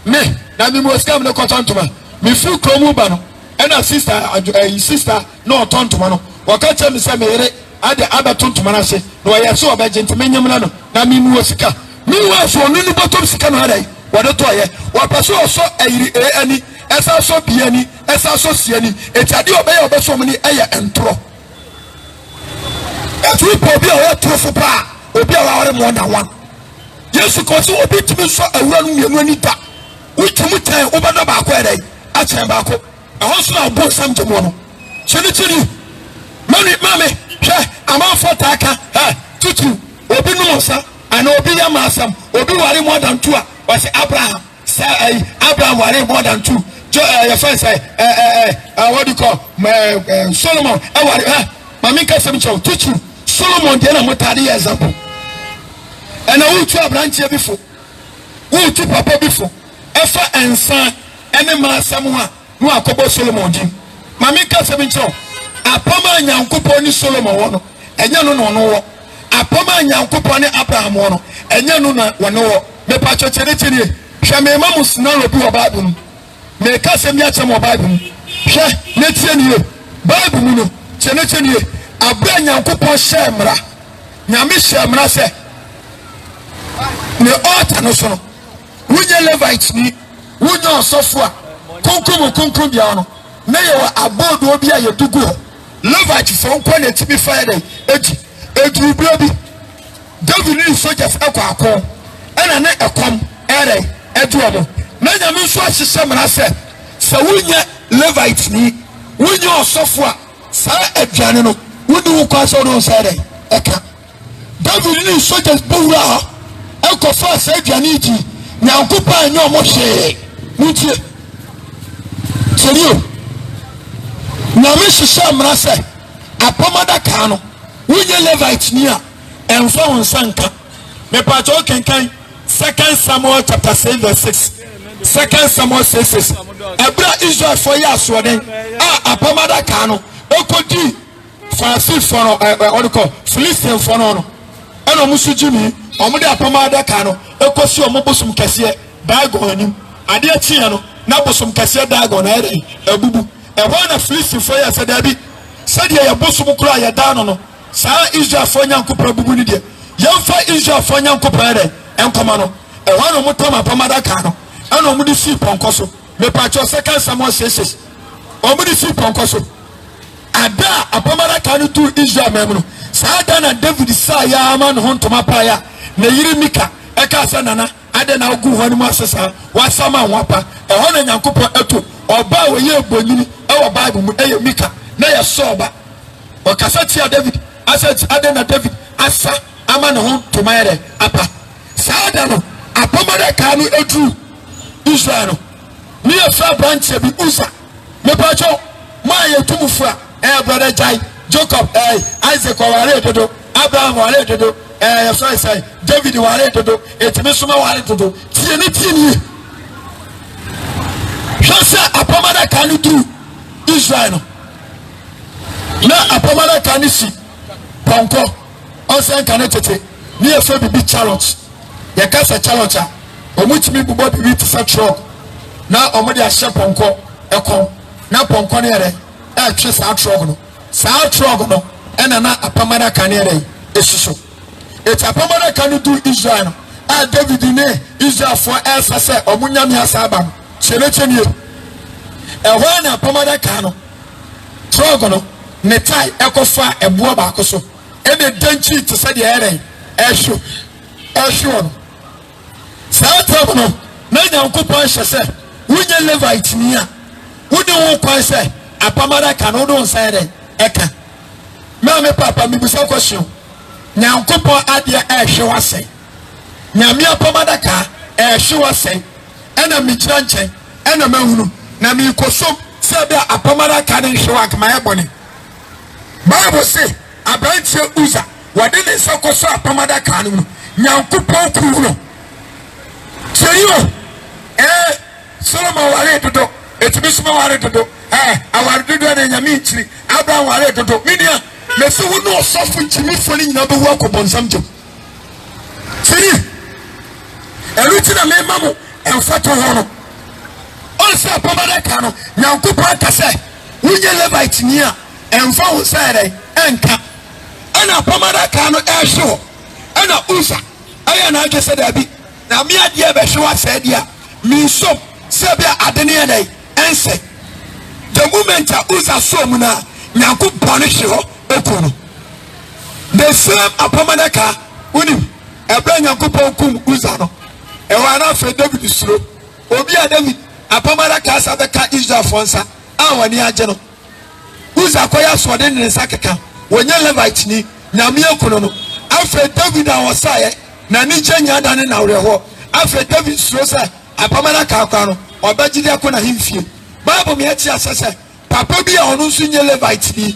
me na me mo scam ne kotontoma me fu kromu ba no ena sister no otontoma no wakacha me se me yire ade abatontoma na se no ye so obeje ntmenyam na no na me mu osika me wa so no bottom sika no adai wode to ye wapaso so ayiri ani esa so biani esa so siani etiade obey obeso mni eye entro etu obi o trofo pa obi a wawre more than one Yesu ko so obi timi so awura no mienu ani da wutimi 10 kan ubado ba ko edai a chen ba ko e ho so na bo sam jemo no chini mami hwe amafo taka tutu obi no sa ana obi ya masam obi ware more than 2 was Abraham say Abraham ware more than 2 your friend say what do you call Solomon ware mami ka sem chow tutu Solomon dey na motade example and who to Abraham tie before who to papa before efa ensan ene masam ho no akobo Solomon din mami ka sem chow apoma nyankopon ni Solomon wono enya no no wo apoma nyankopon ni Abraham wono enya no na wono wo me pa chochene hwe me ma musna robi wo Bible me ka sem ya chem wo Bible hwe ne tie nie Bible mu no chene abra nyankopon shemra nyame shemra se ne altar no so no wunye Levite ni wunye osofo a konkom bia no na ye abodo obi a yedugu Levite for nkwane tibi fire edu bi David ni soldiers akọ ena na ekom edu omo na nyame nso ahye mra se wunye Levite ni wunye osofo a sa aduane no wudi wo kwa so no say eka David ni soldiers bowura ha ekofa sa aduane ji nyankopa anyo omo hye mutie serio na me hye mra se apomada ka no wunye Levite ni a enfa won sanka me pato kenkan 2 Samuel chapter 6 verse 6 2 Samuel 6 ebra Israel for ya so den apomada ka no okodi Francis for no what do call Philistine for no eno musujimi omo de apomada ka no ekosi omo bosum kese Dagon anim ade atia no na bosum kese Dagon na ebubu ehwa na Philistine for ya sadabi sadia ya bosum kura ya dano no sa Israel for nyankopra bubu ni de yemfa Israel for nyankopra de enkoma no ehwa no mutama apomada ka no eno mu di si ponkoso me pa cho 2 Samuel 6 omo di si ponkoso ada apomada ka no tu Israel memno sa ada na David sa ya ama no hontoma pa ya na yiri Mika eka sa nana ada na ogu ho ni masesa wasama nwapa ehwa na nyankopra eto oba we ye bonyini ewo Bible mu eye Mika na ya soba okasa tia David asset ada na David asa ama no hontoma yere apa sa ada no apomada ka no etu Israel no ni efa branch bi Uza me pa cho ma ye tumufu a brother Jai Jacob Isaac wale dodo Abraham wale dodo say David wale dodo etime suma wale dodo tieni Josa apomada ka no tu Israel no na apomada ka ni si ponko onsen ka ne tete ni efa bi challenge ya kasa challenge a omutimi bubo bi tisa truck na omode a she ponko ekon na ponko ne ere twe sa truck no ena na apomada ka ne ere esusu apomada ka no du Israel no David ne Israel for esa se omunyame asaba chene ehwa na apomada ka no truck no ne tai ekofa eboa ba akoso ene danchi to se de ere ehwo no sa truck no na nyankopon hye se wunye Levite ni a wudi wo kwan se apomada ka no do nsa ere eka me papa mi busa question nyankopon ade ehwe wase nyame apomada ka ehwe wase ena mi kira nchen ena mahunu na mi kosom se be apomada ka ne hwe wa kama ebone Bible say abranche Uza wade ne sokoso apomada ka no nyankopon kuru no seyo Solomon wale dodo etibisuma wale dodo aware dodo na nyame nchiri Abraham wale dodo media me se wo no sofu nchimi fo ni nyina be wo akobonsam jom siri eluti na me mamu enfato ho no onse apomada ka no nyankopon ka se wunye Levite ni a enfa wo sare enka ana apomada ka no ehwe ana Uza aya na agese da bi na me ade e be hwe wa se dia mi so sebia adene yedai ense the moment Uza so mu na nyankopon hwe ho ekono the same apomada ka unim ebra nyankopon kum Uza no e wa na fe David suro obi a David kasa bɛka Israel fonsa a wani agye no Uza koya so de ne sakeka wonye Levite ni nyame akuno no afre David a wosaye na ni gyanya da ne na wreho afre David suro sɛ apamana ka akwa no obagide akona himfie Bible me ati asese papa bi a ono nso nye Levite ni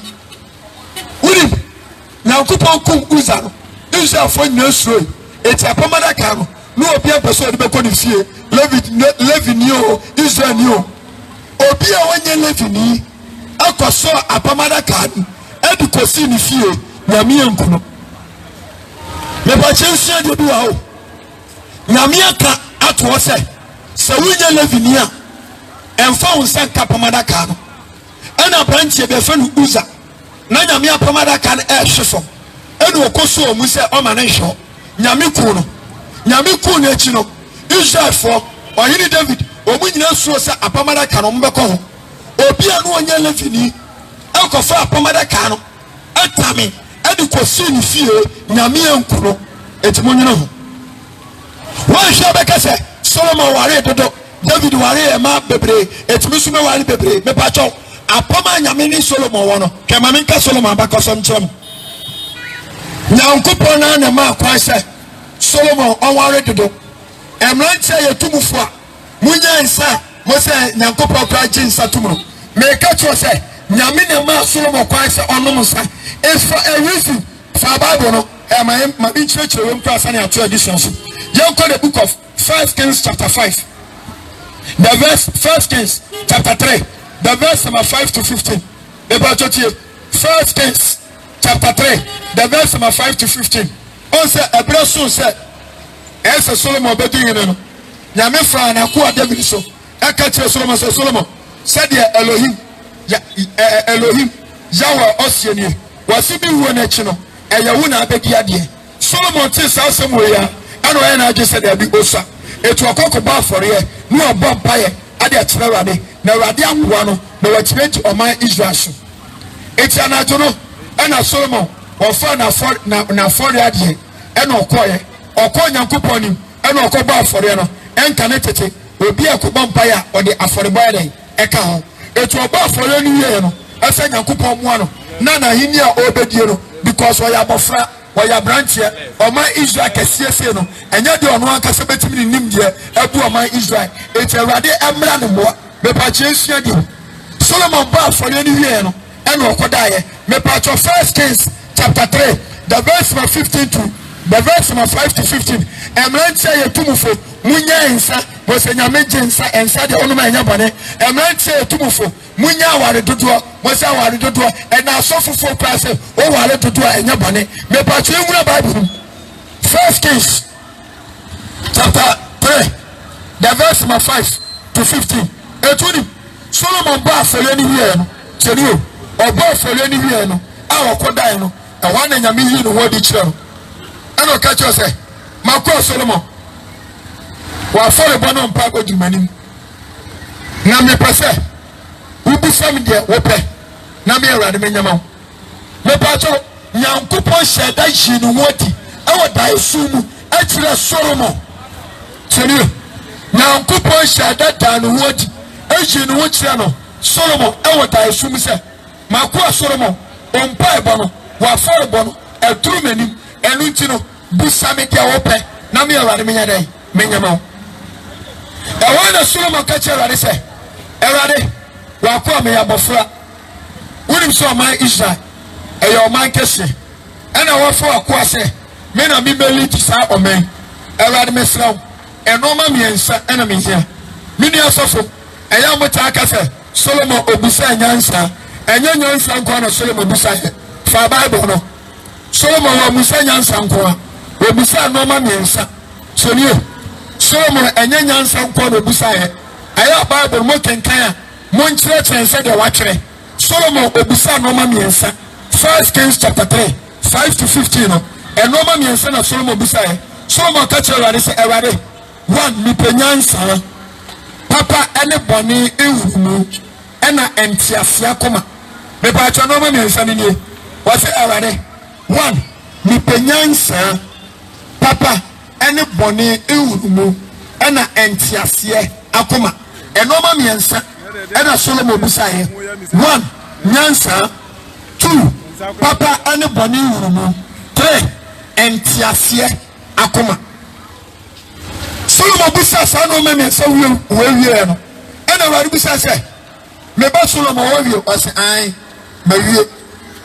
wuri na kupon kum Uza no Israel fo nyina suro eti apamana ka no no obi apeso de beko ne fie Levi ni o Israel ni o obi a wonye Levi ni akoso apamada kan edi kosi ni fie nyame enkuno me ba chensia de duwa o nyame aka ato se wonye Levi ni a emfa wonsa kapamada kan no ana branche be fa no Uza na nyame apamada kan hwefo edi okoso omu se o ma ne hwo nyame ku no echi no Israel for ohini David omu nyina suo se apamada kan no mbekọ ho obi anu onye Levi ni akofa apamada kan no atame edi kosi ni fie nyame enkuno etimonwene ho wa hwe bekase Solomon ware dodo David ware ema bebre etimisu me ware bebre me pacho apama nyame ni Solomon wono kema menka Solomon abakoso nkyem nyankopon na ma kwan se Solomon on ware dodo emranche yetumufo a munya nsa mo se nyankopon kwa jinsa tumro me ka cho se nyame ne ma Solomon kwan se onom nsa is for a reason for Bible no ma bi church we mpa sane ato editions you go the book of 1 Kings chapter 5 the verse 1 Kings chapter 3 the verse number 5 to 15 about 1 Kings chapter 3 the verse number 5 to 15 on say abraso say ese Solomon be din no nyame fra na ko David so aka kire Solomon say Solomon said Elohim Yahweh osieni wasi bi wo na chi no eyawu na abedi ade Solomon ti sa asem we ya ana o na age said abi osa etu okoko ba afore ye no obo mpaye ade akire wade na wade akwa no na wakire ti oman Israel so eti anajo no ana Solomon ofa na afore ade ena okoye nyankopon nim ena okoba afore no enka ne tete obi akoba mpaye a ode afore ba de eka ho etu oba afore ni ye no asa nyankopon mu ano na hini a obedie no because oya bofra oya branche oman Israel kesiese no enye de ono anka se betimi nim de ebu oman Israel eti awade emra ne mo me pa chensua di Solomon ba afore ni wie no ena okodaye me pa 1 Kings chapter 3 the verse 15 to the verse 5 to 15 emranche yetumufo munya ensa wose nyame jensa ensa de onuma enya bone emranche yetumufo munya aware dodo wose aware dodo ena asofofo kwase o ware dodo enya bone me pa twe nwura Bible 1 Kings chapter 3 the verse 5 to 15 etuni Solomon ba afere ni wie no cherio oba afere ni wie no a okodan no e wana nyame yi no wodi kire no eno ka cho se makọ Solomon wa afore bono mpa go dimanim na me pese ubusam de wope na me awade menyama me pa cho nyankopon sheda yinu wodi e woda esumu akire Solomon cherio nyankopon sheda dan wodi ejinu wo kire no Solomon e woda esumu se makọ Solomon ompa e bono wa afore bono eturu menim enu nti no busame de wope na me awade menyadai menyama e wana Solomon ka kire awade se awade wa kwa me ya bofra wonim so man Israel e yo man kese ena wo fo akwa se me na me beli ti sa omen awade me sraw e no ma me ensa ena me hia me ni asofo e ya mota aka se Solomon obusa nyansa enya nyansa nko na Solomon obusa fa Bible no Solomon wa musa nyansa nko obusa no ma me ensa so ni Solomon enya nyansa nko na obusa aya Bible mo kenkan mo nkyere chense de watwere Solomon obusa no ma me ensa 1 Kings chapter 3 5 to 15 no eno ma me ensa na Solomon obusa Solomon ka kire wade se ewade one mi penyansa papa ene boni ewumu ena entiafia koma me pa cho no ma me ensa ni nie wa se ewade one mi penyansa papa ene boni ewumu ena entiafia akoma enoma miensa ena Solomon busaye 1 nyansa 2 papa ane boni hurumu 3 entiasie akoma Solomon busa sa no me miensa we no ena wari busa se me ba Solomon we o se an ma wie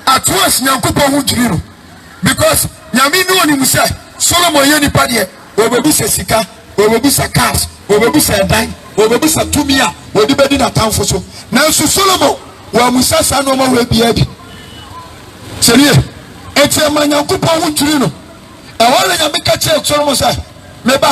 atoas nyankopon hu jiri no because nyame no oni musa Solomon ye nipa de obebusa sika obebusa cars obebusa dan obebusa tumia odi bedi na tanfo so na so Solomon wa musa sa no ma we bia bi serie eti amanyankopon hu jiri no e wala nyame ka che Solomon say meba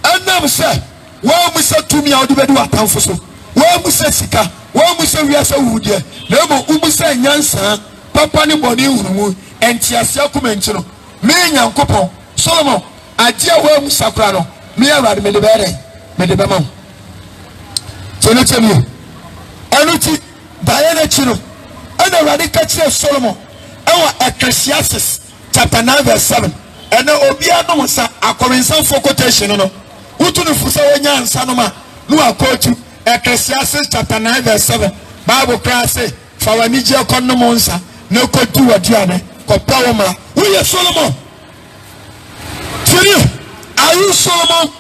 anam say wa musa tumia odi bedi wa tanfo so wa musa sika wa musa wiasa wudie na mo umusa nyansa papa ni boni hurumu entiase akumenchi no me nyankopon Solomon adia wa musa kra no me awade me de bere me de bema tene anuti dayana chiro ana awade ka kire Solomon ewa Ecclesiastes chapter 9 verse 7 ena obia no musa akorensan for quotation no utu no fusa wanya ansa no ma no akotu Ecclesiastes chapter 9 verse 7 Bible cry say fa wani je konno monsa na kotu wadiane ko pawoma we Solomon are you Solomon?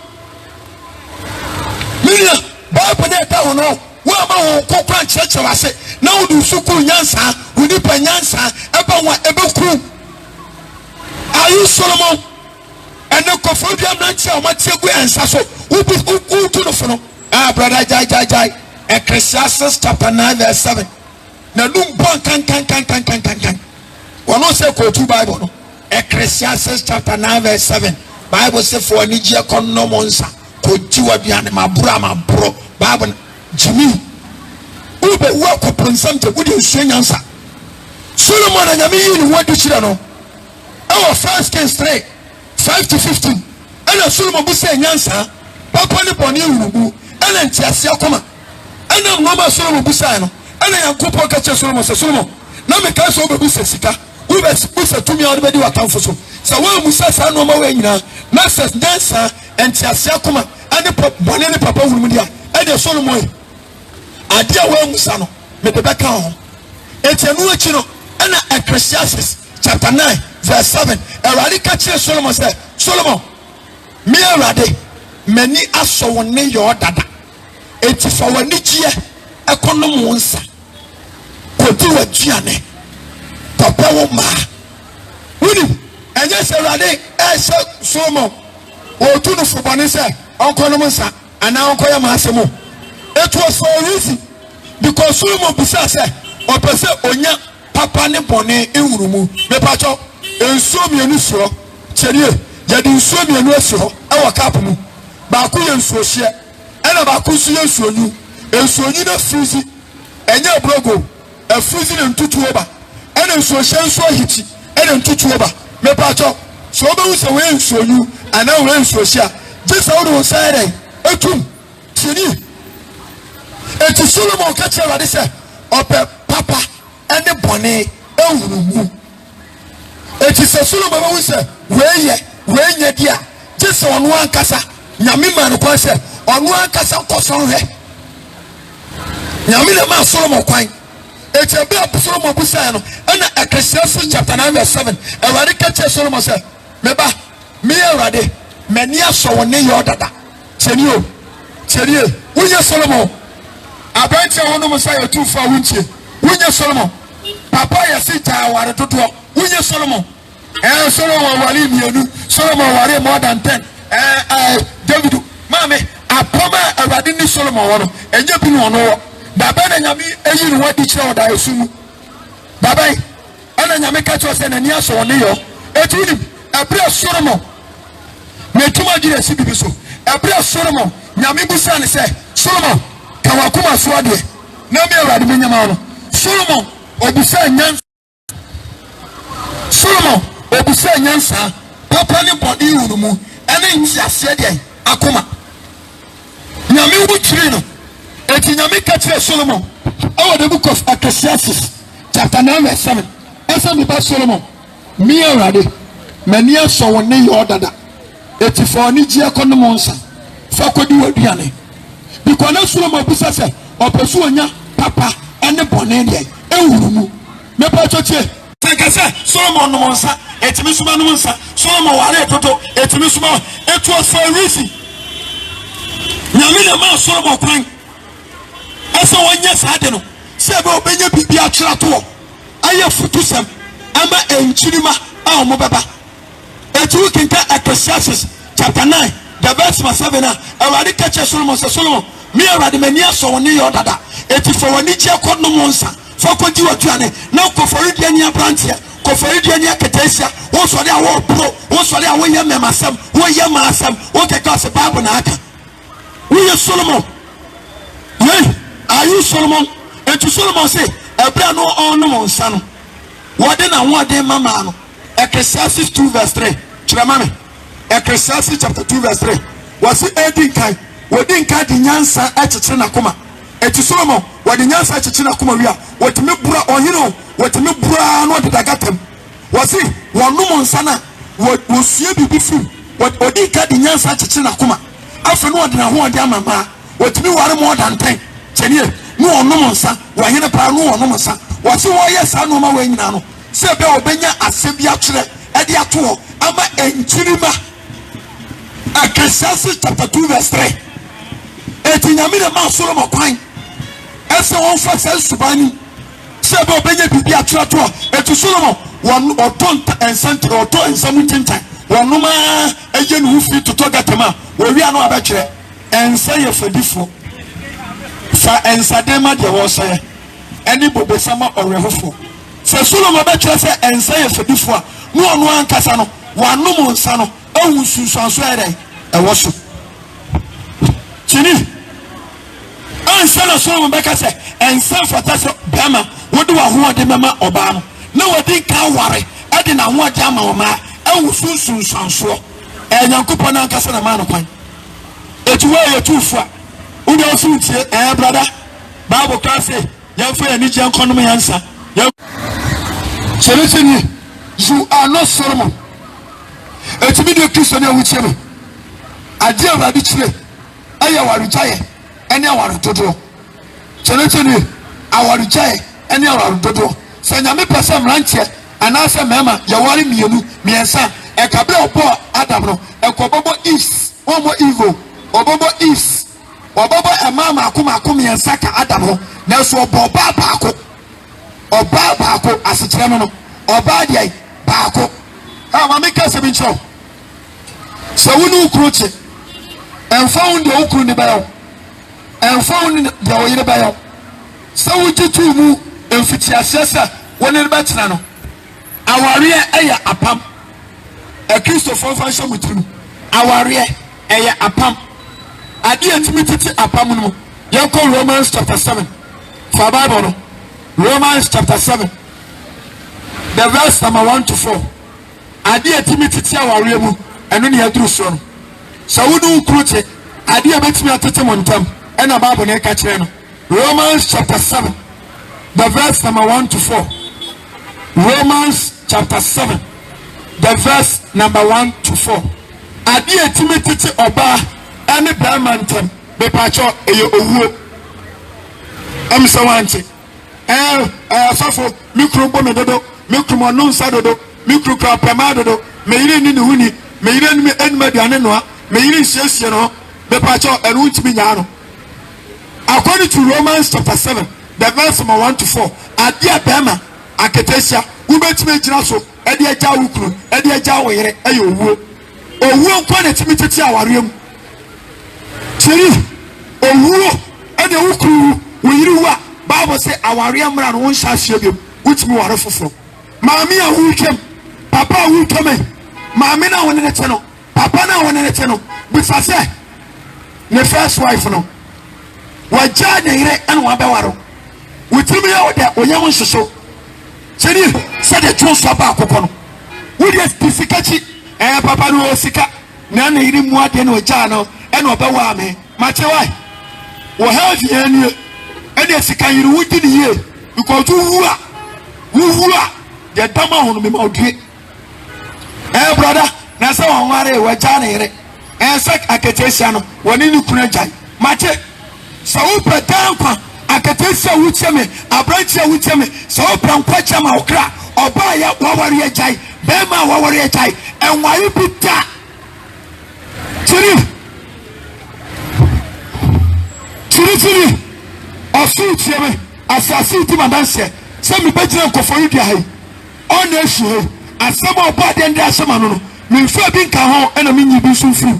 Minya Bible dey ta wono wa ma wo kokran church wa se na wo du suku nyansa wo di pa nyansa eba wa ebeku are you Solomon? And the kofodiam na tia o ma tie gu ensa so wo tu no fono brother jai Ecclesiastes chapter 9 verse 7 na dum bon kan wono se ko tu Bible no Ecclesiastes chapter 9 verse 7 Bible say for ni je konno monsa ko jiwa biane mabro Bible jimi ube wo ko ponsante wo de nyansa Solomon anyame yi ni wadu chira no our 1 Kings 3 5 to 15 ana Solomon bu say nyansa papa ni boni hurubu ana ntiase akoma ana mama Solomon bu say no ana yankopon ka che Solomon say Solomon na me ka so be bu sika we be busa tumi on be di watamfo so sa wa musa sa no ma we nyina na ses dansa entiase akoma ane boni ni papa hurumu dia e de Solomon ade a wa musa no me be ka ho etianu achi no ana Ecclesiastes chapter 9 verse 7 Erade ka che Solomon say Solomon me Erade mani aso woni yo dada eti fa wani gie ekonom wonsa kodi waduane papa wo ma wuni enye se Erade se Solomon o tu no fobane se onkonom nsa ana onkoya ma asemo it was so easy because Solomon bisa se opese onya papa ne bone ewurumu me pacho ensuo mienu suro cherie yadi ensuo mienu asuro e wakapo mu ba ku ye nsuo hye ena ba ku su ye nsuo nyu ensuo nyu na fruzi enya brogo e fruzi ne ntutu oba ena nsuo hye nsuo hiti ena ntutu oba me pacho so be wu se we nsuo nyu ana we nsuo hye jesa wo do sare etum cherie eti Solomon ka che Erade se ope papa ene bone ewurumu eti se Solomon ba wu se we nye dia jesa onu ankasa nyame ma no kwa se onu ankasa koson he nyame le ma Solomon kwan eti be Solomon bu se no ena Ecclesiastes chapter 9 verse 7 Erade ka che Solomon se meba me Erade mani aso woni yo dada cherie unye Solomon abante wono mo say tu fa wunche unye Solomon papa ya sita ware toto unye Solomon Solomon wali mienu Solomon ware more than 10 David mame apoma Erade ni Solomon wono enye bi no no baba na nyame eyi ni wadi kire oda esumu baba ana nyame ka cho se na ni aso ne yo etuni abra Solomon metuma gire si bibi so abra Solomon nyame busa ne se Solomon kawakuma so ade na me Erade me nyama no Solomon obusa nyansa Solomon obusa nyansa papa ne body hurumu ene ntiase de akoma nyame wu kire no eti nyame ka kire Solomon our the book of Ecclesiastes chapter 9 verse 7 esa me ba Solomon me Erade mani aso woni yo dada eti for ni gie kono monsa fa kodi waduane because na Solomon busa se opesu onya papa ene bone de ewurumu me pa choche tanka se Solomon no monsa etimi suma no monsa Solomon ware toto etimi suma it was for a reason nyame na ma Solomon kwan ese wonya saade no se be obenya bibi akira to aye futusem ama enchirima a omo beba etu kinka Ecclesiastes chapter 9 the verse 7 awade kache Solomon se Solomon me awade mani aso woni yo dada eti fo woni che kod no monsa fo koji watuane na ko for dia ni abrantia ko for dia ni aketesia wo so dia wo pro wo so dia wo ye memasem wo ye masem wo keka se Bible na aka wo ye Solomon ye are you Solomon eti Solomon say ebra no on no monsa no wode na wode mama no Ecclesiastes 2 verse 3 chirama me Ecclesiastes chapter 2 verse 3 was edin kai wodin kai di nyansa akyekyere na koma eti Solomon wodi nyansa akyekyere na koma wi a wotime bura ohino wotime bura no de dagatem wasi wonum nsa na wosue bibi fu wodin kai di nyansa akyekyere na koma afa no wode na ho ode amama wotime ware mo danten kyenie no onum nsa wahene pa no onum nsa wasi wo ye sa no ma wanyina no se be obenya asebia kyere ede ato ama enchirima Ecclesiastes chapter 2 verse 3 eti nyame na ma Solomon kwan ese won fa se subani se be obenya bibi atwa to eti Solomon won otonta ensantre oto ensamutinta wonuma eye no fi toto gatema wo wi anu abekere ensa ye fadifo fa ensadema de wo se eni bobesama orehofo se Solomon bekere se ensa ye fadifo a no onu ankasa no wanum nsa no ewu sunsanso ere ewoso chini ansa na Solomon beka se ensa fata se bema wodi wa ho ade mema oba no na wodi ka ware ade na ho ade ama oma ewu sunsanso enyankopo na ankasa na ma no kwan etuwa yetufu a udi osuntie brother Bible class yemfa ya ni je nkonom yansa chini you are not Solomon etimi de Kristo na wuchie me ade awrade chire aya warujaye ene awaru dodo chene awarujaye ene awaru dodo se nyame pese mrantie anase mema yawari mienu miensa e kabre obo Adam no e kobobo is omo evil obobo is obobo emama akoma miensa ka Adam ho na so obo baako asekire no oba dia baako mama kase bi ncho se wonu ukruche enfaun de ukru ni bayo enfaun de oyire bayo se wujitu mu enfitiasesa woni ne betena no aware eya apam e Christopher fashion mutunu aware eya apam ade antimititi apam no yanko Romans chapter 7 for Bible no Romans chapter 7 the verse number 1 to 4 ade antimititi aware mu eno ne yaduru so no sawudu ukruche ade betimi atete montam ena Bible na ka kire no Romans chapter 7 the verse number 1 to 4 Romans chapter 7 the verse number 1 to 4 ade antimititi oba ene bramantam be pacho eye owuo amsa wanche safo mikro bono dodo mikro mo nonsa dodo mikro ka pema dodo meyire ni huni meyire ni enma duane noa meyire siesie no be pacho enu ntimi nya no according to Romans chapter 7 the verse 1 to 4 ade abema aketesia ubetime gira so ede agya wukru ede agya woyere eye owuo nko na timititi awarem chiri owuo ede wukru woyiri wa Bible say awarem mra no won hyahyia biem wutimi ware foforo maami a wukem papa a wukem maami na won ne che no papa na won ne che no bisase ne first wife no wajja ne ire an wa bewaro wutimi ya wode onye won hyeso chiri se de twoso ba akoko no wodi specificachi papa no osika na na iri mu ade na oja no ena obewa ame mache wai wo health yen ene sika yiri wudi ni ye because wuwa de dama hono me maudie brother na se won ware waja na ire sek aketesia no woni ni kuna jai mache sa wo pedan kwa akatesi a wutie me abranchi a wutie me sa wo prankwa chama okra oba ya wawari ejai bema wawari ejai enwaye bita chiri osu tie me asasi ti madanse se mi bejira nkofo yi dia hai ona ehie asema oba de ndi asema no me mfa bi nka ho ena me nyi bi so furu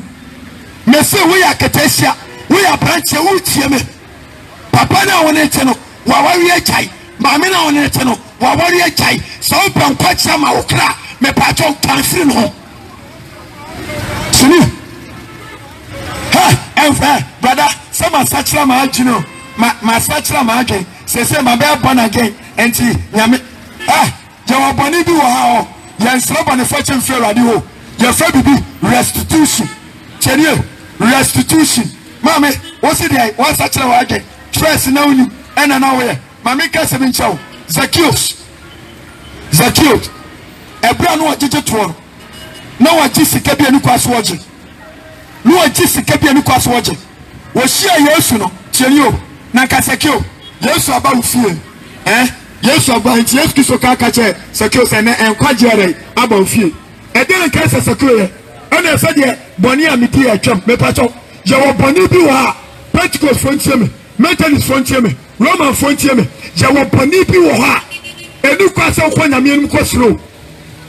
me se wo ya akatesi a wo ya branchi wo tie me papa na wona eche no wawari ejai maame na wona eche no wawari ejai so prankwa chama okra me pacho tanfiri no chini brother, some are such a margin, my such a margin. Say, my bear born again, and see, Yami. Your bonny do how, yan slap on the fortune fair radio. Your friend be restitution. Chenio, restitution. Mammy, what's it there? What's such a margin? Stress no you, and an hour. Mammy Cassamin Chow, Zacchaeus, a brand new digital. No one just can be a new class watching. No one just can be a new class watching. Was she a yes or no? Tell you, Nakasakyo, yes about fear. Yes about it, yes, Kisokaka, Sakos and Quajare about fear. I didn't catch a Sakura. And I said, yeah, Bonia Mitia Trump, Mepato, Jawa Bonibiwa, Pentecost Frontier, Methodist Frontier, Roman Frontier, Jawa Bonibiwa, a new class of Quanamian Cosro.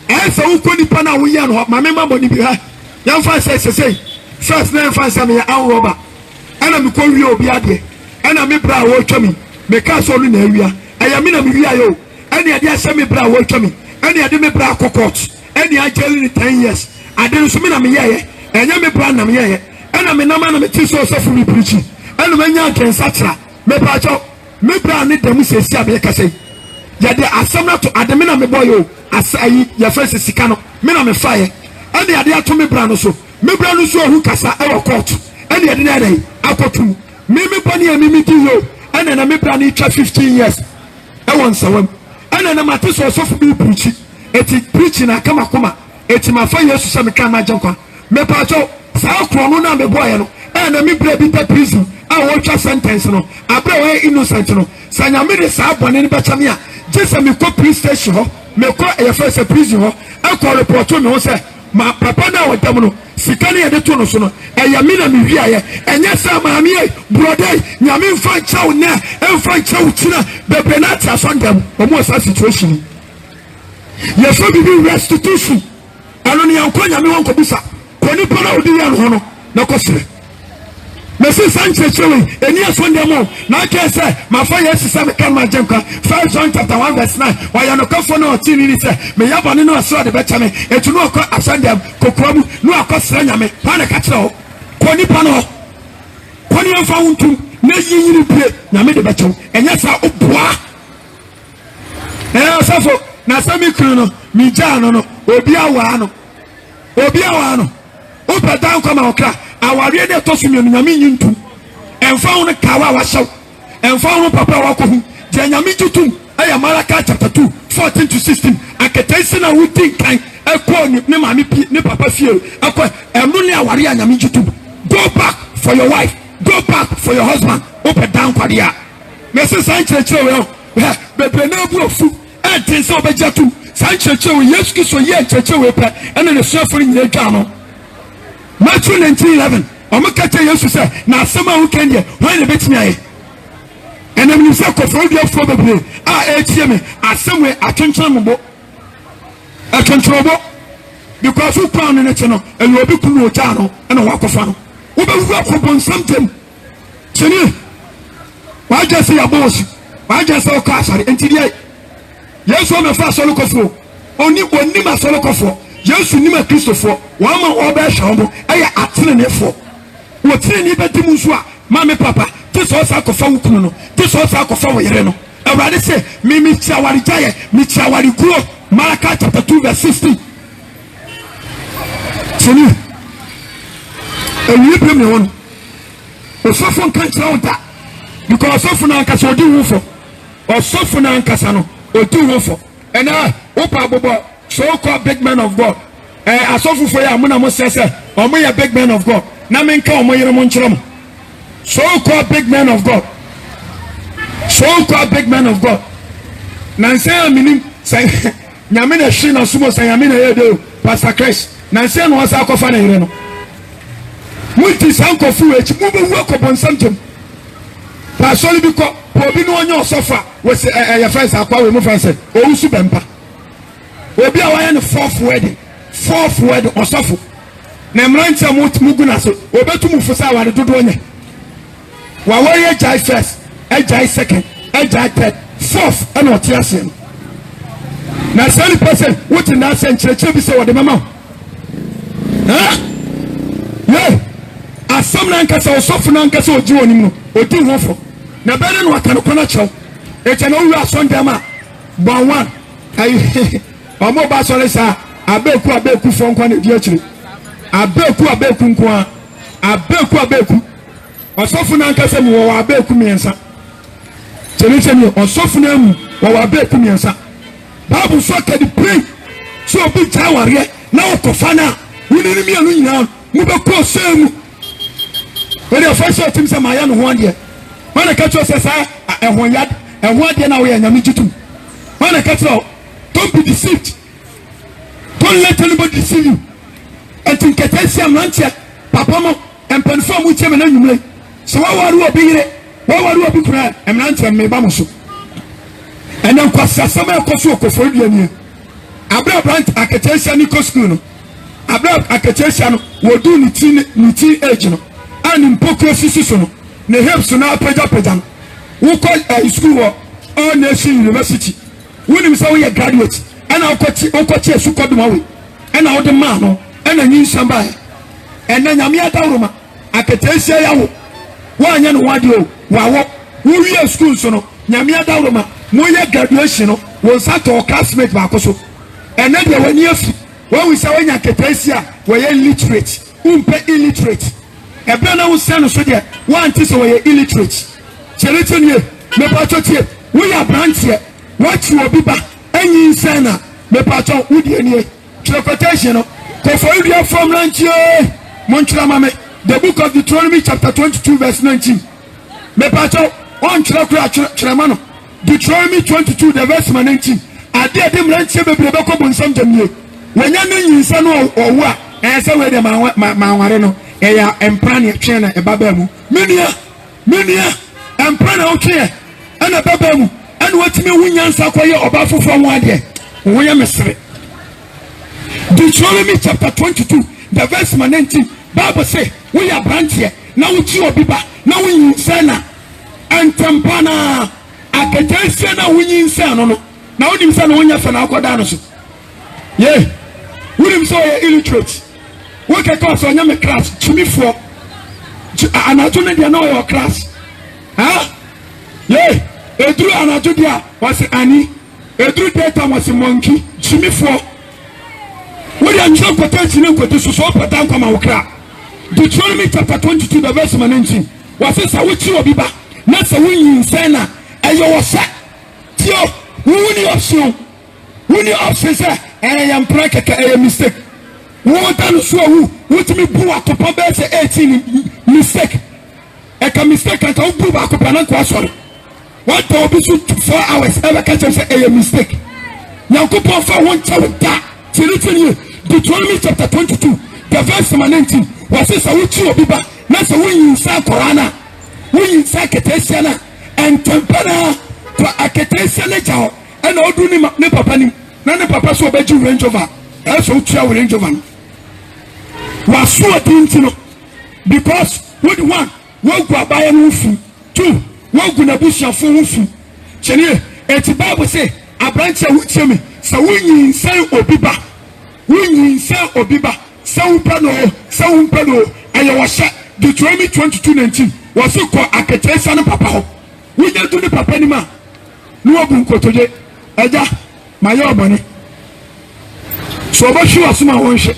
As a Ukoni Pana, we are my member Bonibiha. Young Fast say, first name Fast Samia, our robber. And I'm calling you Biade, and I'm a bra welcome me, make us all in the area. I am in a Mivio, and the idea semi bra welcome me, and the idea bra cocots, and the idea 10 years. I didn't submit a me, and I'm a brand of me, and I'm a man of a tissue of me preaching, and when you can satra, me pacho, me brand need them say, Sabiacase. Yet there are some not to Adamina me boyo, as I your first is Sicano, men on a fire, and the idea to me branoso, me branoso who casa our court. And the other day, I got to Mimi Bonnie and Mimi Dio, and then I made plan each 15 years. I want some, and then I'm at this also for me preaching. It's preaching, I come a it's my 5 years to some camera junker. Me pacho, South Corona, the boy, and I may be the prison. I watch a sentence, no, I play innocent, no. Sanya made a South one in Bachamia, just a me call police station, me call a first prison, I call report to me, say, my papa now with them. Sikani ya deto no so no eyamina mi hia ye enya sa maami e brother nyame mfa chaw na emfa chaw tina bebe na ta so ndam omo sa situation ye so bi restitution anu ni yanko nyame won ko bisa ko ni para odi ya no no na ko sire mesi sanche chewe eni aso ndam na ke se ma fa yes sa me kan ma jenka 1 John chapter 1 verse 9 wa ya no kafo no tini ni se me yaba ni no aso de becha me etunu ko asandam kokwamu no akosra nyame pa na ka kire ho ko ni pa no ko ni amfa wuntum na yiyiri pie nyame de becha enya sa oboa asafo na sami kru no mi ja no obi awa no o pedan ko ma okra awari de to sumi nyame nyintu emfa won kawa wa hyew emfa won papa wa ko hu je nyame tutum aya Malaka chapter 2 14 to 16 akataisi na wutin kan ekọ ni mama ni papa fie ekọ emu ni awari nyame tutum go back for your wife, go back for your husband, open down kwadia mesi sanchechire we bebe na bu ofu entin so bejatu sanchechire Yesu Kristo ye chechire we pe ene ne suafo ni nyedwa no Matthew 19:11. Omukate Yesu say na asema hu kende when the betimi aye. Enem ni say kofo bi afo bebre etie me asemwe atwentrembo. Atwentrembo because who crown in it no and you obi kunu oja no na wakofa no. Wo be wu akobon something. Cheni. Wa just say abosi. Wa just say okasare entidie. Yesu me fa so lokofo. Oni ma so lokofo. Yesu ni ma Kristofo wa ma oba hwambo eya atenenefo wo teneni bedimu nso a mame papa te so sa kofa wukunu no te so sa kofa wo yere no awrade se mi chiawari jaye mi chiawari kuro Malaka chapter 2 verse 16 seni ewi pem ne won osofo kan kira wonta because osofo na nkasa odi wufo osofo na nkasa no odi wufo ena opa bobo so-called big men of God. Asofu for ya muna mo sese. Omo ya big men of God. Na menka omo yere mo nkyerem. so-called big men of God. So-called big men of God. Nancy minim say nyame na hwe na sumo say nyame na yedo Pastor Chris. Nancy no wasa akofa na yire no. Muti sankofu echi mu be wu akobonsam jem. Pastor bi ko obi no onye osofa we say ya friends akwa we mu friends say owusu bempa. Obi a waye no fourth wedding osofo. Na mrancha muguna so obetu mu fusa wa dodo onye. Wa waye jai first, jai second, jai third, fourth and what yasin. Na same person what in that sense church be say what the mama. Huh? Yeah. Asam na nkasa osofo na nkasa oji onim no odi hofo. Na bere no aka no kona chew. E che na wu ason dem a bon one. Ai omo ba sole sa abeku fo nkwa na di akire. Abeku nko a abeku osofo na nkasa mu wo abeku miensa. Chemi osofo na mu wo abeku miensa. Bible so ka di pray so obi jaware na okofa na wunini mi anu nyina mu be ko semu. When the first team say my no one there. When the catch say ehonyade na we nyame tutu. When the catch don't be deceived. Don't let anybody deceive you. And think ketesi amrantia papa mo empenfo mu cheme na nwumle. So wawaru obi yire, wawaru obi kura emrantia me ba mo so. And then kwasa sama ekoso okofo duani. Abra branch aketesi ni ko school no. Abra aketesi no wodu ni ti age no. And in hypocrisy so no ne helps na apeja wo call school or nation university woni me say we graduate and okochi esuko dum awe and how the man no and anyin samba and na nyame adawroma aketesia yawo wo anya no wade o wawo wo wie school so no nyame adawroma mo ye graduation no wo sato classmate ba ko so and na de wani afi wo we say we nya aketesia we ye literate umpe illiterate. Ebe na wo send so there one thing so we illiterate chelete nie me pacho tie we ya branch here what you obi ba enyi nsana me pacho wo die nie quotation no ko for you from branch monchra mame the book of Deuteronomy chapter 22 verse 19 me pacho on chira no Deuteronomy 22 the verse 19 ade dem branch bebre be ko bonsam jamie wanya no nyinsa no owo a say we de manware no eya emprane twen na ebaba mu menia emprane otwe na baba mu ana watime wunyansa koye oba fofo ho ade wo ye mesre. Deuteronomy chapter 22 the verse 19 Bible say we are branch here na wuchi obiba na wunyinsa na antempana aketense na wunyinsa no no na wonimsa na wonya fa na akoda no so ye wonimsa ye illiterate. What can cause on your class? To me for Anatoly, they know your class. Huh? Yeah, a true Anatolia was Annie, a true data was a monkey. To me for what I'm so potential to the so patan come our crap. Deuteronomy chapter 22, the verse 19 was this a witch or biba, not a winning sana, and you was set. Tio, winning option, and I am practically a mistake. What I so what me boo a couple of 18 mistake. A mistake and I'll boo a couple of sorry. What will be 4 hours ever catch us a mistake. Now go for 1 hour that. Deuteronomy chapter 22, the verse 19 was this a witch or biba, not a win in South Corana, win in Saketesiana, and Tempana for Aketesiana, and all do ne papani, none papa so bed you range over. That's what you range over. Was so attentive because what one won't go buy a roof, 2 won't go to bush your full roof. Chenier, it's a Bible say, a branch of which me, so we say Obiba, we say Obiba, so pano, and you was shot. Deuteronomy 22:19 was so called Aketesa and Papa. We don't do the Papa anymore. No bunko today, Eja, my money. So much you are some one shit.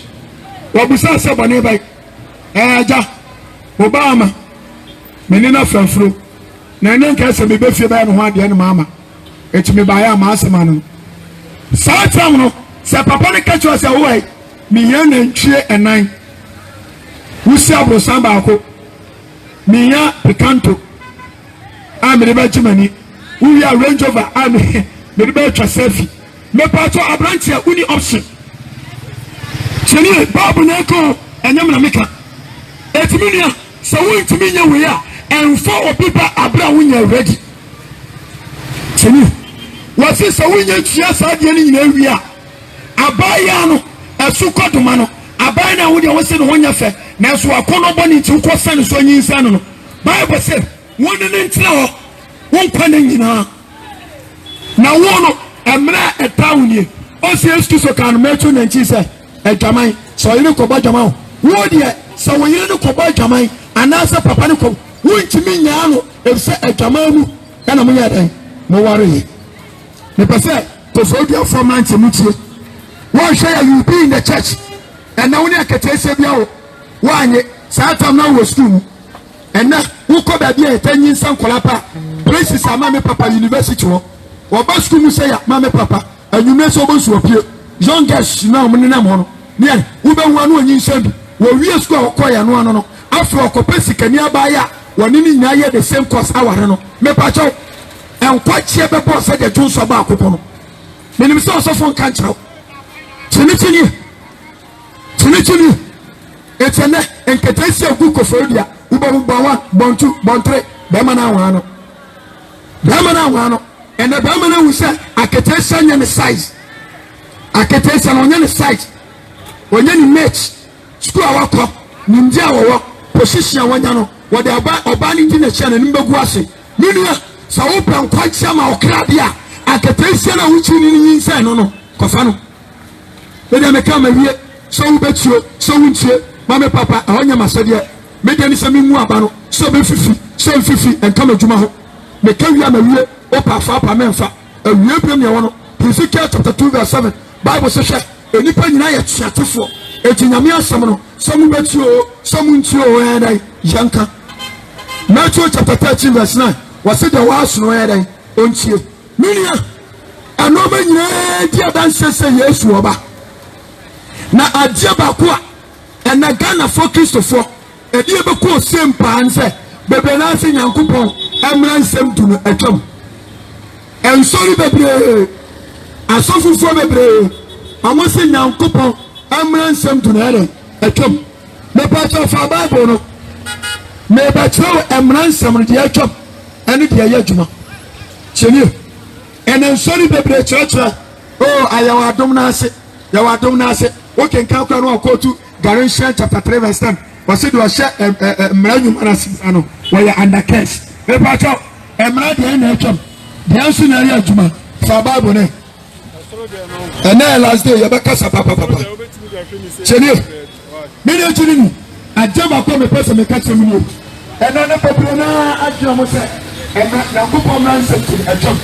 Wabusa saba neba eja Obama menina franfro na enen ka se be fie ba no ho ade ne mama etimi ba ya ma asema no sa tam no se papa ne ka cho se wo ai mi yan na ntwe enan wusi abrosan ba ko miya picanto a me ba chimani we are Range Rover a me ba twa selfie me pa to abrantia uni option cheni babu na ko enyam na meka etiminia so wontimi nya we a enfo obiba abra wonya ready cheni wasi so wonya tua saade ni nyina wi a abaya no esu kodoma no abaya na wo de wo se no wonya fe na so akono boni ti ko sane so nyinsa no Bible say woni ne ntra ho won kwa na nyina na wo no emra etawnie o se esu so kan mechu na nchi se edwaman so yire ko ba dwaman wo de so wo yire ko ba dwaman anasa papa ne ko wontimi nya no efse edwaman mu kana mo nya dan mo ware me pese to so dia from man mutie wo share you be in the church and now when akete bia wo wanye satam na wo school and na wo ko ba bia etanyin san kolapa places ama me papa university wo ba school mu say ma me papa anyume so bo so pie youngest na mo ne na mo no ne wo be hu anu onyin san wo wie school ko ya no no afro ko pesikani abaya woni ni nya ye the same course aware no me pa cho enkwache be boss de junso ba akopɔ no menim so so fon kan kyerɛw tini etene enketesi agu kofodia ubaru bawa bontu bontre be mana awano ene be mana wusa aketesi anya ne size aketesi no anya ne size onya ni match school awakɔ nimdi awowo position awanya no wo de oba ni di na chia na nimbegu ase minua sa wo pan kwacha ma okrabia aketesi na wuchi ni yinsa no kofa no be de meka ma wie so wo betuo so wuntie mame papa ahonya masede me de ni se me mu aba no so be fifi so fifi en kama djuma ho me ka wi ama wie o pa fa pa menfa awie pem ye wono Ezekiel chapter 2 verse 7 Bible says enipa nyina ye tuatefo etinyame asem no so mu betuo so mu ntio o dai yanka Matthew chapter 13 verse 9 wase de wa aso no dai ontie minia anoma nyina di adanse se Yesu oba na adie bakwa ena Ghana for Christopher edie beko sem panse bebe na se Nyankopon emra nsem du no atwam ensori bebre asofufo bebre amose Nyankopon emra nsem du no ere atwam me pastor fa Bible no me ba tro emra nsem no de atwam ene de ya adwuma cheni ena ensori bebre church oh ayawa dom na ase okay kan kwa no akotu Galatians chapter 3 verse 10 wase do hye mranyum anasisa no we under curse me pa cho emra de na atwam de anso na ya adwuma fa Bible ne ena last day ye be kasa papa cheni me ne chini ni ajaba ko me pese me ka chemi ni ena ne popro na adwuma mo se emra na ko po man se atwam